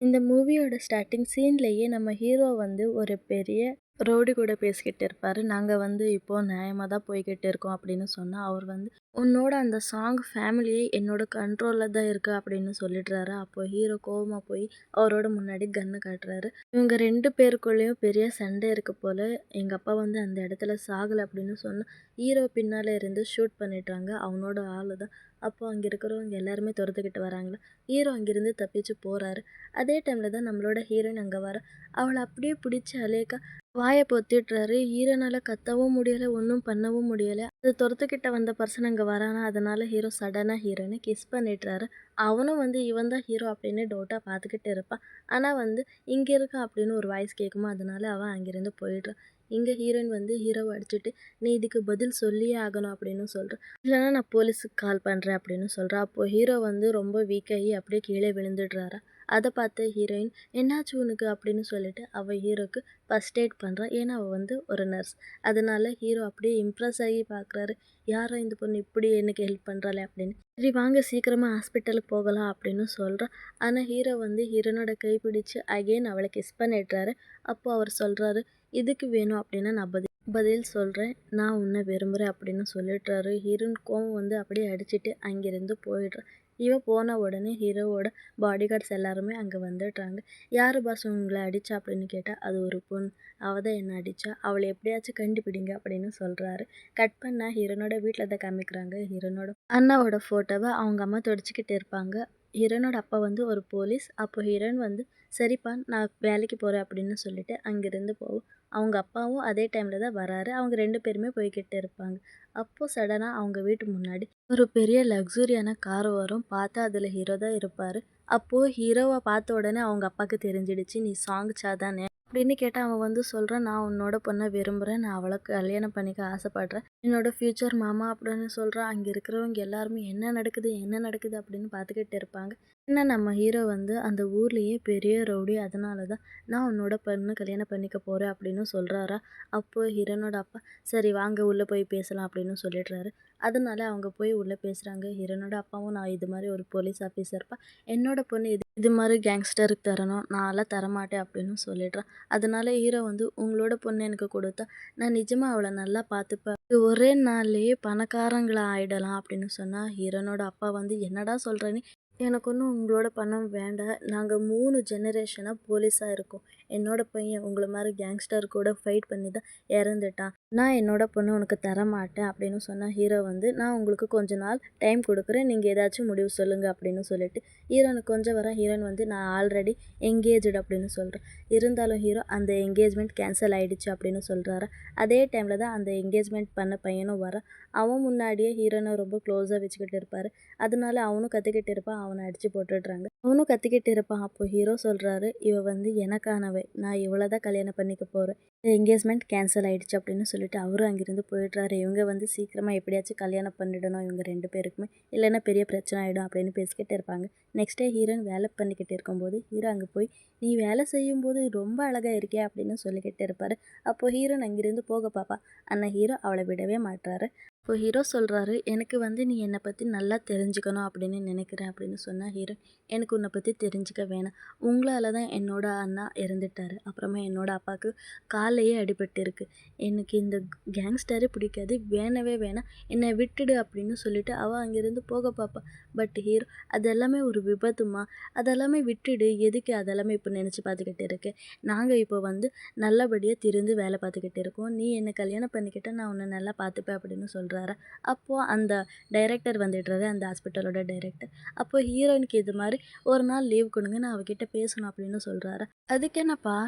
இந்த மூவியோட ஸ்டார்ட்டிங் சீன்லயே நம்ம ஹீரோ வந்து ஒரு பெரிய ரவுடி கூட பேசிக்கிட்டு இருப்பாரு. நாங்க வந்து இப்போ நியாயமா தான் போய்க்கிட்டு இருக்கோம் அப்படின்னு சொன்னா, அவர் வந்து உன்னோட அந்த சாங் ஃபேமிலியே என்னோட கண்ட்ரோல்ல தான் இருக்கு அப்படின்னு சொல்லிடுறாரு. அப்போ ஹீரோ கோவமா போய் அவரோட முன்னாடி கன்ன காட்டுறாரு. இவங்க 2 பேருக்குள்ளேயும் பெரிய சண்டை இருக்கு போல. எங்க அப்பா வந்து அந்த இடத்துல சாகல அப்படின்னு சொன்னா, ஹீரோ பின்னால இருந்து ஷூட் பண்ணிடுறாங்க. அவனோட ஆளு தான். அப்போ அங்க இருக்கிறவங்க எல்லாருமே தொரத்திக்கிட்டு வராங்களா. ஹீரோ அங்கிருந்து தப்பிச்சு போறாரு. அதே டைம்ல தான் நம்மளோட ஹீரோயின் அங்க வரா. அவள அப்படியே பிடிச்சு அலேக்கா வாய பொத்திடுறாரு. ஹீரோனால கத்தவும் முடியல, ஒண்ணும் பண்ணவும் முடியல. அது தொரத்துக்கிட்ட வந்த பர்சன் அங்க வரானா, அதனால ஹீரோ சடனா ஹீரோயின கிஸ் பண்ணிடுறாரு. அவனும் வந்து இவன் தான் ஹீரோ அப்படின்னு டவுட்டா பார்த்துக்கிட்டு இருப்பான். ஆனா வந்து இங்க இருக்கான் அப்படின்னு ஒரு வாய்ஸ் கேட்குமா, அதனால அவன் அங்கிருந்து போயிடுறான். இங்க ஹீரோயின் வந்து ஹீரோவ அடிச்சுட்டு, "நீ இதுக்கு பதில் சொல்லியே ஆகணும்" அப்படின்னு சொல்றா. "இல்லன்னா நான் போலீஸுக்கு கால் பண்றேன்" அப்படின்னு சொல்றா. அப்போ ஹீரோ வந்து ரொம்ப வீக் ஆகி அப்படியே கீழே விழுந்துடுறாரு. அத பார்த்த ஹீரோயின், "என்னாச்சு உனக்கு?" அப்படின்னு சொல்லிட்டு அவ ஹீரோக்கு ஃபர்ஸ்ட் எய்ட் பண்றா. ஏன்னா அவ வந்து ஒரு நர்ஸ். அதனால ஹீரோ அப்படியே இம்ப்ரெஸ் ஆகி பார்க்குறாரு. "யாரோ இந்த பொண்ணு இப்படி எனக்கு ஹெல்ப் பண்றாளே" அப்படின்னு. "சரி வாங்க சீக்கிரமா ஹாஸ்பிட்டலுக்கு போகலாம்" அப்படின்னு சொல்றா. ஆனா ஹீரோ வந்து ஹீரோயினோட கை பிடிச்சு அகைன் அவள கிஸ் பண்ணிடுறாரு. அப்போ அவர் சொல்றாரு, "இதுக்கு வேணும் அப்படின்னா நான் பதில் சொல்றேன். நான் உன்ன விரும்புறேன்" அப்படின்னு சொல்லிடுறாரு. ஹீரோயின் கோவம் வந்து அப்படியே அடிச்சுட்டு அங்கிருந்து போயிடுறா. இவ போன உடனே ஹீரோவோட பாடிகார்ட்ஸ் எல்லாருமே அங்க வந்துடுறாங்க. "யாரு பாஸ் உங்கள அடிச்சா?" அப்படின்னு கேட்டா, "அது ஒரு பொண்ணு. அவ தான் என்ன அடிச்சா. அவள எப்படியாச்சும் கண்டுபிடிங்க" அப்படின்னு சொல்றாரு. கட் பண்ணா ஹீரோனோட வீட்ல தான் காமிக்கிறாங்க. ஹீரோனோட அண்ணாவோட ஃபோட்டோவ அவங்க அம்மா துடைச்சுக்கிட்டு இருப்பாங்க. ஹீரோனோட அப்பா வந்து ஒரு போலீஸ். அப்போ ஹீரோயின் வந்து, "சரிப்பா நான் வேலைக்கு போறேன்" அப்படின்னு சொல்லிட்டு அங்கிருந்து போவும். அவங்க அப்பாவும் அதே டைம்ல தான் வராரு. அவங்க 2 பேருமே போய்க்கிட்டு இருப்பாங்க. அப்போ சடனா அவங்க வீட்டு முன்னாடி ஒரு பெரிய லக்ஸூரியான கார் வரும். பார்த்தா அதுல ஹீரோ தான் இருப்பாரு. அப்போ ஹீரோவ பார்த்த உடனே அவங்க அப்பாக்கு தெரிஞ்சிடுச்சு, "நீ சாங்கிச்சா தானே?" அப்படின்னு கேட்டா அவன் வந்து சொல்றான், "நான் உன்னோட பொண்ண விரும்புறேன். நான் அவள கல்யாணம் பண்ணிக்க ஆசைப்படுறேன். என்னோட ஃப்யூச்சர் மாமா" அப்படின்னு சொல்றான். அங்க இருக்கிறவங்க எல்லாருமே என்ன நடக்குது? என்ன நடக்குது? அப்படின்னு பார்த்துக்கிட்டு இருப்பாங்க. ஏன்னா நம்ம ஹீரோ வந்து அந்த ஊர்லயே பெரிய ரவுடி. அதனால தான் நான் உன்னோட பொண்ண கல்யாணம் பண்ணிக்க போறேன் அப்படின்னு சொல்றாரா. அப்போ ஹீரோனோட அப்பா, "சரி வாங்க உள்ள போய் பேசலாம்" அப்படின்னு சொல்லிடுறாரு. அதனால அவங்க போய் உள்ள பேசுறாங்க. ஹீரோனோட அப்பாவும், "நான் இது மாதிரி ஒரு போலீஸ் ஆஃபீஸர்ப்பா. என்னோட பொண்ணு இது மாதிரி கேங்ஸ்டருக்கு தரணும். நான்லாம் தரமாட்டேன்" அப்படின்னு சொல்லிடுறான். அதனால ஹீரோ வந்து, "உங்களோட பொண்ணு எனக்கு கொடுத்தா நான் நிஜமா அவள நல்லா பார்த்துப்பேன். ஒரே நாள்லயே பணக்காரங்களா ஆயிடலாம்" அப்படின்னு சொன்னா, ஹீரோனோட அப்பா வந்து, "என்னடா சொல்ற நீ? எனக்கு ஒன்றும் உங்களோட பணம் வேண்டாம். நாங்க 3 ஜெனரேஷனா போலீஸா இருக்கோம். என்னோட பையன் உங்கள மாரி கேங்ஸ்டர் கூட ஃபைட் பண்ணி தான் இறந்துட்டான். நான் என்னோட பொண்ண உனக்கு தரமாட்டேன்" அப்படின்னு சொன்னா, ஹீரோ வந்து, "நான் உங்களுக்கு கொஞ்ச நாள் டைம் குடுக்குறேன். நீங்க ஏதாச்சும் முடிவு சொல்லுங்க" அப்படின்னு சொல்லிட்டு ஹீரோனுக்கு கொஞ்சம் வர ஹீரோயின் வந்து, "நான் ஆல்ரெடி எங்கேஜ்டு" அப்படின்னு சொல்றா. இருந்தாலும் ஹீரோ, "அந்த எங்கேஜ்மெண்ட் கேன்சல் ஆயிடுச்சு" அப்படின்னு சொல்றாரா. அதே டைம்ல தான் அந்த எங்கேஜ்மெண்ட் பண்ண பையனும் வரான். அவன் முன்னாடியே ஹீரோயின ரொம்ப க்ளோஸா வச்சுக்கிட்டு இருப்பாரு. அதனால அவனும் கத்திக்கிட்டு இருப்பான். அவன அடிச்சு போட்டுடுறாங்க. அவனும் கத்திக்கிட்டு இருப்பான். அப்போ ஹீரோ சொல்றாரு, "இவ வந்து எனக்கானவ. நான் இவள தான் கல்யாணம் பண்ணிக்க போறேன். என்கேஜ்மெண்ட் கேன்சல் ஆயிடுச்சு" அப்படின்னு சொல்லிட்டு அவரும் அங்கிருந்து போயிடுறாரு. இவங்க வந்து சீக்கிரமா எப்படியாச்சும் கல்யாணம் பண்ணிடணும் இவங்க 2 பேருக்குமே. இல்லைன்னா பெரிய பிரச்சனை ஆயிடும் அப்படின்னு பேசிக்கிட்டு இருப்பாங்க. நெக்ஸ்ட் டே ஹீரோயின் வேலை பண்ணிக்கிட்டு இருக்கும்போது, ஹீரோ அங்க போய், "நீ வேலை செய்யும்போது ரொம்ப அழகா இருக்கியே" அப்படின்னு சொல்லிக்கிட்டு இருப்பாரு. அப்போ ஹீரோயின் அங்கிருந்து போக பாப்பா. ஆனா ஹீரோ அவள விடவே மாட்றாரு. இப்போ ஹீரோ சொல்றாரு, "எனக்கு வந்து நீ என்னை பத்தி நல்லா தெரிஞ்சுக்கணும் அப்படின்னு நினைக்கிறேன்" அப்படின்னு சொன்னா ஹீரோயின், "எனக்கு உன்னை பத்தி தெரிஞ்சுக்க வேணாம். உங்களால தான் என்னோட அண்ணா இறந்துட்டாரு. அப்புறமா என்னோட அப்பாவுக்கு கால்லையே அடிபட்டிருக்கு. எனக்கு இந்த கேங்ஸ்டரே பிடிக்காது. வேணவே வேணாம். என்னை விட்டுடு" அப்படின்னு சொல்லிட்டு அவ அங்கிருந்து போக பாப்பா. பட் ஹீரோ, "அதெல்லாமே ஒரு விபத்துமா. அதெல்லாமே விட்டுடு. எதுக்கு அதெல்லாமே இப்போ நினைச்சு பார்த்துக்கிட்டு இருக்க? நாங்க இப்போ வந்து நல்லபடியா திருந்து வேலை பார்த்துக்கிட்டு இருக்கோம். நீ என்ன கல்யாணம் பண்ணிக்கிட்டா நான் உன்னை நல்லா பார்த்துப்பேன்" அப்படின்னு சொல்றாரா. அப்போ அந்த டைரக்டர் வந்துடுறாரு. அந்த ஹாஸ்பிட்டலோட டைரக்டர். அப்போ ஹீரோயினுக்கு இது மாரி ஒரு நாள் லீவ் கொடுங்க. நான் அவகிட்ட பேசணும் அப்படின்னு சொல்றாரு. "அதுக்கு என்னப்பா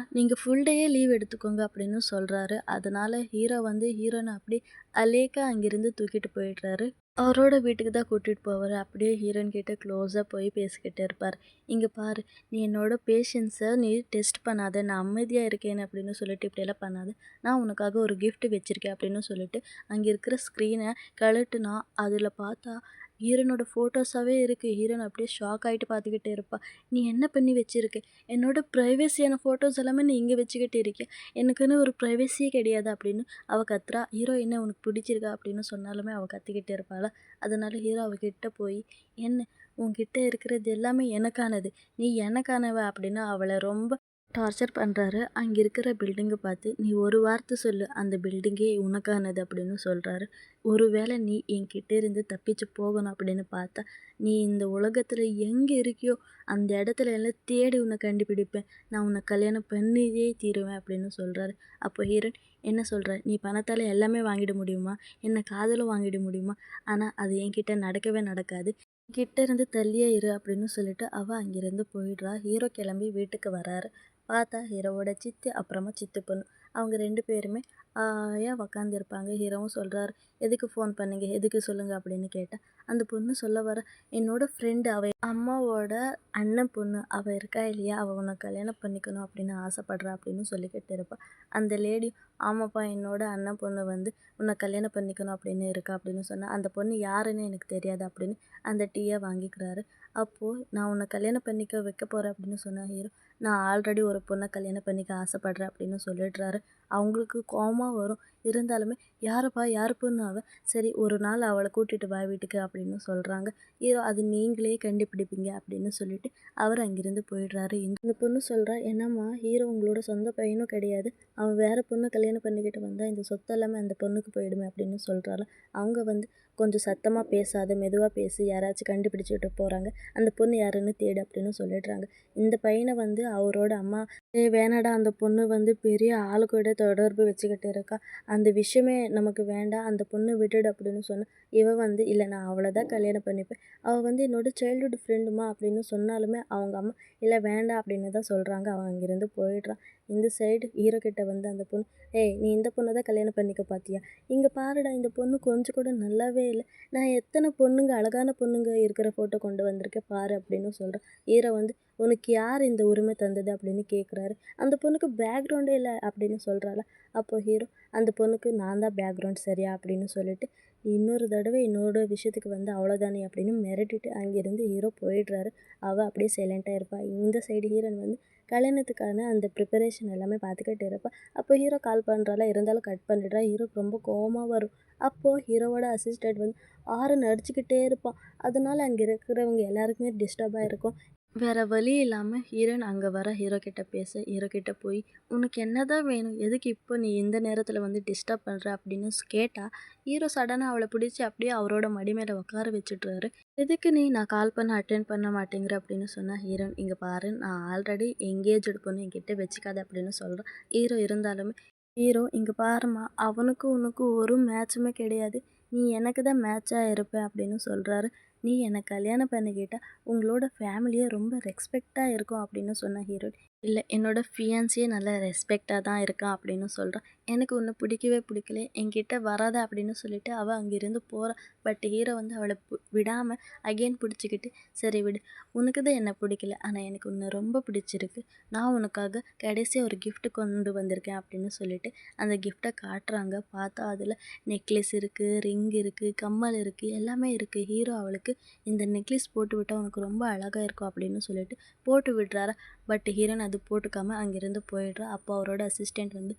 நீங்க ஃபுல் டேயே லீவ் எடுத்துக்கோங்க" அப்படின்னு சொல்றாரு. அதனால ஹீரோ வந்து ஹீரோயின அப்படியே அலேக்கா அங்கிருந்து தூக்கிட்டு போயிடுறாரு. அவரோட வீட்டுக்கு தான் கூட்டிட்டு போவாரு. அப்படியே ஹீரோயின் கிட்ட க்ளோஸா போய் பேசிக்கிட்டு இருப்பாரு. "இங்க பாரு, நீ என்னோட பேஷன்ஸ நீ டெஸ்ட் பண்ணாத. நான் அமைதியா இருக்கேன் அப்படின்னு சொல்லிட்டு இப்படியெல்லாம் பண்ணாத. நான் உனக்காக ஒரு கிஃப்ட் வச்சிருக்கேன்" அப்படின்னு சொல்லிட்டு அங்க இருக்கிற ஸ்க்ரீன கழட்டுனா, அதுல பார்த்தா ஹீரோனோட ஃபோட்டோஸாவே இருக்கு. ஹீரோயின் அப்படியே ஷாக் ஆயிட்டு பார்த்துக்கிட்டே இருப்பா. "நீ என்ன பண்ணி வச்சிருக்க? என்னோட பிரைவசியான ஃபோட்டோஸ் எல்லாமே நீ இங்க வச்சுக்கிட்டு இருக்கியா? எனக்குன்னு ஒரு பிரைவசியே கிடையாது" அப்படின்னு அவ கத்துறா. ஹீரோ, "என்ன உனக்கு பிடிச்சிருக்கா?" அப்படின்னு சொன்னாலுமே அவ கத்திக்கிட்டு இருப்பாளா. அதனால ஹீரோ அவகிட்ட போய், "என்ன உன்கிட்ட இருக்கிறது எல்லாமே எனக்கானது. நீ எனக்கானவ அப்படின்னு அவள ரொம்ப டார்ச்சர் பண்றாரு. அங்க இருக்கிற பில்டிங்க பார்த்து, "நீ ஒரு வார்த்தை சொல்லு. அந்த பில்டிங்கே உனக்கானது" அப்படின்னு சொல்றாரு. "ஒருவேளை நீ என்கிட்ட இருந்து தப்பிச்சு போகணும் அப்படின்னு பார்த்தா, நீ இந்த உலகத்துல எங்க இருக்கியோ, அந்த இடத்துல எல்லாம் தேடி உன்னை கண்டுபிடிப்பேன். நான் உன்னை கல்யாணம் பண்ணியே தீருவேன்" அப்படின்னு சொல்றாரு. அப்போ ஹீரோயின் என்ன சொல்றா, "நீ பணத்தால எல்லாமே வாங்கிட முடியுமா? என்ன காதலும் வாங்கிட முடியுமா? ஆனா அது என்கிட்ட நடக்கவே நடக்காது. கிட்ட இருந்து தள்ளியே இரு" அப்படின்னு சொல்லிட்டு அவ அங்கிருந்து போயிடுறா. ஹீரோ கிளம்பி வீட்டுக்கு வராரு. பார்த்தா ஹீரோவோட சித்தி, அப்புறமா சித்தி பொண்ணு. அவங்க 2 பேருமே ஆயா உக்காந்துருப்பாங்க. ஹீரோவும் சொல்றாரு, "எதுக்கு ஃபோன் பண்ணீங்க? எதுக்கு சொல்லுங்க" அப்படின்னு கேட்டா, அந்த பொண்ணு சொல்ல வர, "என்னோட ஃப்ரெண்டு அவ அம்மாவோட அண்ணன் பொண்ணு. அவ இருக்கா இல்லையா, அவ உன்னை கல்யாணம் பண்ணிக்கணும் அப்படின்னு ஆசைப்படுறா" அப்படின்னு சொல்லிக்கிட்டு இருப்பா. அந்த லேடி, "ஆமாப்பா, என்னோட அண்ணன் பொண்ணு வந்து உன்னை கல்யாணம் பண்ணிக்கணும் அப்படின்னு இருக்கா" அப்படின்னு சொன்னா, "அந்த பொண்ணு யாருன்னு எனக்கு தெரியாது" அப்படின்னு அந்த டீயை வாங்கிக்கிறாரு. அப்போ, "நான் உன்னை கல்யாணம் பண்ணிக்க வைக்க போறேன்" அப்படின்னு சொன்ன ஹீரோ, "நான் ஆல்ரெடி ஒரு பொண்ணை கல்யாணம் பண்ணிக்க ஆசைப்படுறேன்" அப்படின்னு சொல்லிடுறாரு. அவங்களுக்கு கோவமா வரும். இருந்தாலுமே, "யாருப்பா, யார் பொண்ணு அவ? சரி, ஒரு நாள் அவளை கூட்டிட்டு வா வீட்டுக்கு" அப்படின்னு சொல்றாங்க. ஹீரோ, "அது நீங்களே கண்டுபிடிப்பீங்க" அப்படின்னு சொல்லிட்டு அவர் அங்கிருந்து போயிடுறாரு. இந்த பொண்ணு சொல்றா, "என்னம்மா, ஹீரோ உங்களோட சொந்த பையனும் கிடையாது. அவன் வேற பொண்ணை கல்யாணம் பண்ணிக்கிட்டு வந்தா இந்த சொத்து எல்லாமே அந்த பொண்ணுக்கு போயிடுமே" அப்படின்னு சொல்றாளா. அவங்க வந்து, "கொஞ்சம் சத்தமா பேசாத, மெதுவா பேசு, யாராச்சும் கண்டுபிடிச்சுட்டு போறாங்க. அந்த பொண்ணு யாருன்னு தேடு" அப்படின்னு சொல்லிடுறாங்க. இந்த பையனை வந்து அவரோட அம்மா, "ஏய் வேணாடா, அந்த பொண்ணு வந்து பெரிய ஆளு கூட தொடர்பு வச்சுக்கிட்டு இருக்கா. அந்த விஷயமே நமக்கு வேண்டாம். அந்த பொண்ணை விட்டுடு" அப்படின்னு சொன்னா, இவ வந்து, "இல்ல, நான் அவளை தான் கல்யாணம் பண்ணிப்பேன். அவ வந்து என்னோட சைல்ட்ஹுட் ஃப்ரெண்டுமா" அப்படின்னு சொன்னாலுமே அவங்க அம்மா, "இல்ல வேண்டாம்" அப்படின்னு தான் சொல்றாங்க. அவன் அங்கிருந்து போயிடுறான். இந்த சைடு ஹீரோ கிட்ட வந்து அந்த பொண்ணு, "ஏய், நீ இந்த பொண்ணை தான் கல்யாணம் பண்ணிக்க பார்த்தியா? இங்க பாருடா, இந்த பொண்ணு கொஞ்சம் கூட நல்லாவே இல்ல. நான் எத்தனை பொண்ணுங்க, அழகான பொண்ணுங்க இருக்கிற ஃபோட்டோ கொண்டு வந்திருக்கேன் பாரு" அப்படின்னு சொல்றான். ஹீரோ வந்து, "உனக்கு யார் இந்த உரிமை தந்தது?" அப்படின்னு கேட்குறாரு. "அந்த பொண்ணுக்கு பேக்ரவுண்டே இல்ல" அப்படின்னு சொல்றாளா. அப்போ ஹீரோ, "அந்த பொண்ணுக்கு நான் தான் பேக்ரவுண்ட் சரியா?" அப்படின்னு சொல்லிட்டு, இன்னொரு தடவை என்னோட விஷயத்துக்கு வந்து அவ்வளோதானே அப்படின்னு மிரட்டிட்டு அங்கேருந்து ஹீரோ போயிடுறாரு. அவ அப்படியே சைலண்ட்டாக இருப்பா. இந்த சைடு ஹீரோயின் வந்து கல்யாணத்துக்கான அந்த ப்ரிப்பரேஷன் எல்லாமே பார்த்துக்கிட்டு இருப்பா. அப்போ ஹீரோ கால் பண்ணுறாளா, இருந்தாலும் கட் பண்ணிடுறா. ஹீரோக்கு ரொம்ப கோவமா வரும். அப்போ ஹீரோவோட அசிஸ்டன்ட் வந்து ஹாரன் அடிச்சுக்கிட்டே இருப்பான். அதனால அங்கே இருக்கிறவங்க எல்லாருக்குமே டிஸ்டர்பாக இருக்கும். வேற வழி இல்லாம ஹீரோயின் அங்க வர ஹீரோ கிட்ட பேச, ஹீரோ கிட்ட போய், "உனக்கு என்னதான் வேணும்? எதுக்கு இப்போ நீ இந்த நேரத்துல வந்து டிஸ்டர்ப் பண்ற?" அப்படின்னு கேட்டா, ஹீரோ சடனா அவள பிடிச்சு அப்படியே அவரோட மடி மேல உட்கார வச்சுடுறாரு. "எதுக்கு நீ நான் கால் பண்ண அட்டெண்ட் பண்ண மாட்டேங்கிற?" அப்படின்னு சொன்னா ஹீரோயின், "இங்க பாரு, நான் ஆல்ரெடி எங்கேஜ்டு பொண்ணு, என்கிட்ட வச்சுக்காத" அப்படின்னு சொல்றான். ஹீரோ இருந்தாலுமே, ஹீரோ, "இங்க பாரும்மா, அவனுக்கும் உனக்கும் ஒரு மேட்சுமே கிடையாது. நீ எனக்கு தான் மேட்சா இருப்ப" அப்படின்னு சொல்றாரு. "நீ என்ன கல்யாணம் பண்ணிக்கிட்டா உங்களோட ஃபேமிலியே ரொம்ப ரெஸ்பெக்ட்டா இருக்கும்" அப்படின்னு சொன்ன ஹீரோயின், "இல்ல, என்னோட ஃபியான்சியே நல்லா ரெஸ்பெக்ட்டா தான் இருக்கான்" அப்படின்னு சொல்றான். "எனக்கு உன்னை பிடிக்கவே பிடிக்கல, என்கிட்ட வராத" அப்படின்னு சொல்லிட்டு அவ அங்கிருந்து போறா. பட் ஹீரோ வந்து அவளை விடாம அகைன் பிடிச்சிக்கிட்டு, "சரி விடு, உனக்கு தான் என்ன பிடிக்கல, ஆனா எனக்கு உன்னை ரொம்ப பிடிச்சிருக்கு. நான் உனக்காக கடைசியா ஒரு கிஃப்ட் கொண்டு வந்திருக்கேன்" அப்படின்னு சொல்லிட்டு அந்த கிஃப்ட்டை காட்டுறாங்க. பார்த்தா அதில் நெக்லஸ் இருக்கு, ரிங் இருக்கு, கம்மல் இருக்கு, எல்லாமே இருக்கு. ஹீரோ அவளுக்கு, "இந்த நெக்லஸ் போட்டு விட்டா உனக்கு ரொம்ப அழகா இருக்கும்" அப்படின்னு சொல்லிட்டு போட்டு விடுறாரு. பட் ஹீரோயின் அது போட்டுக்காம அங்கிருந்து போயிடுறா. அப்போ அவரோட அசிஸ்டன்ட் வந்து,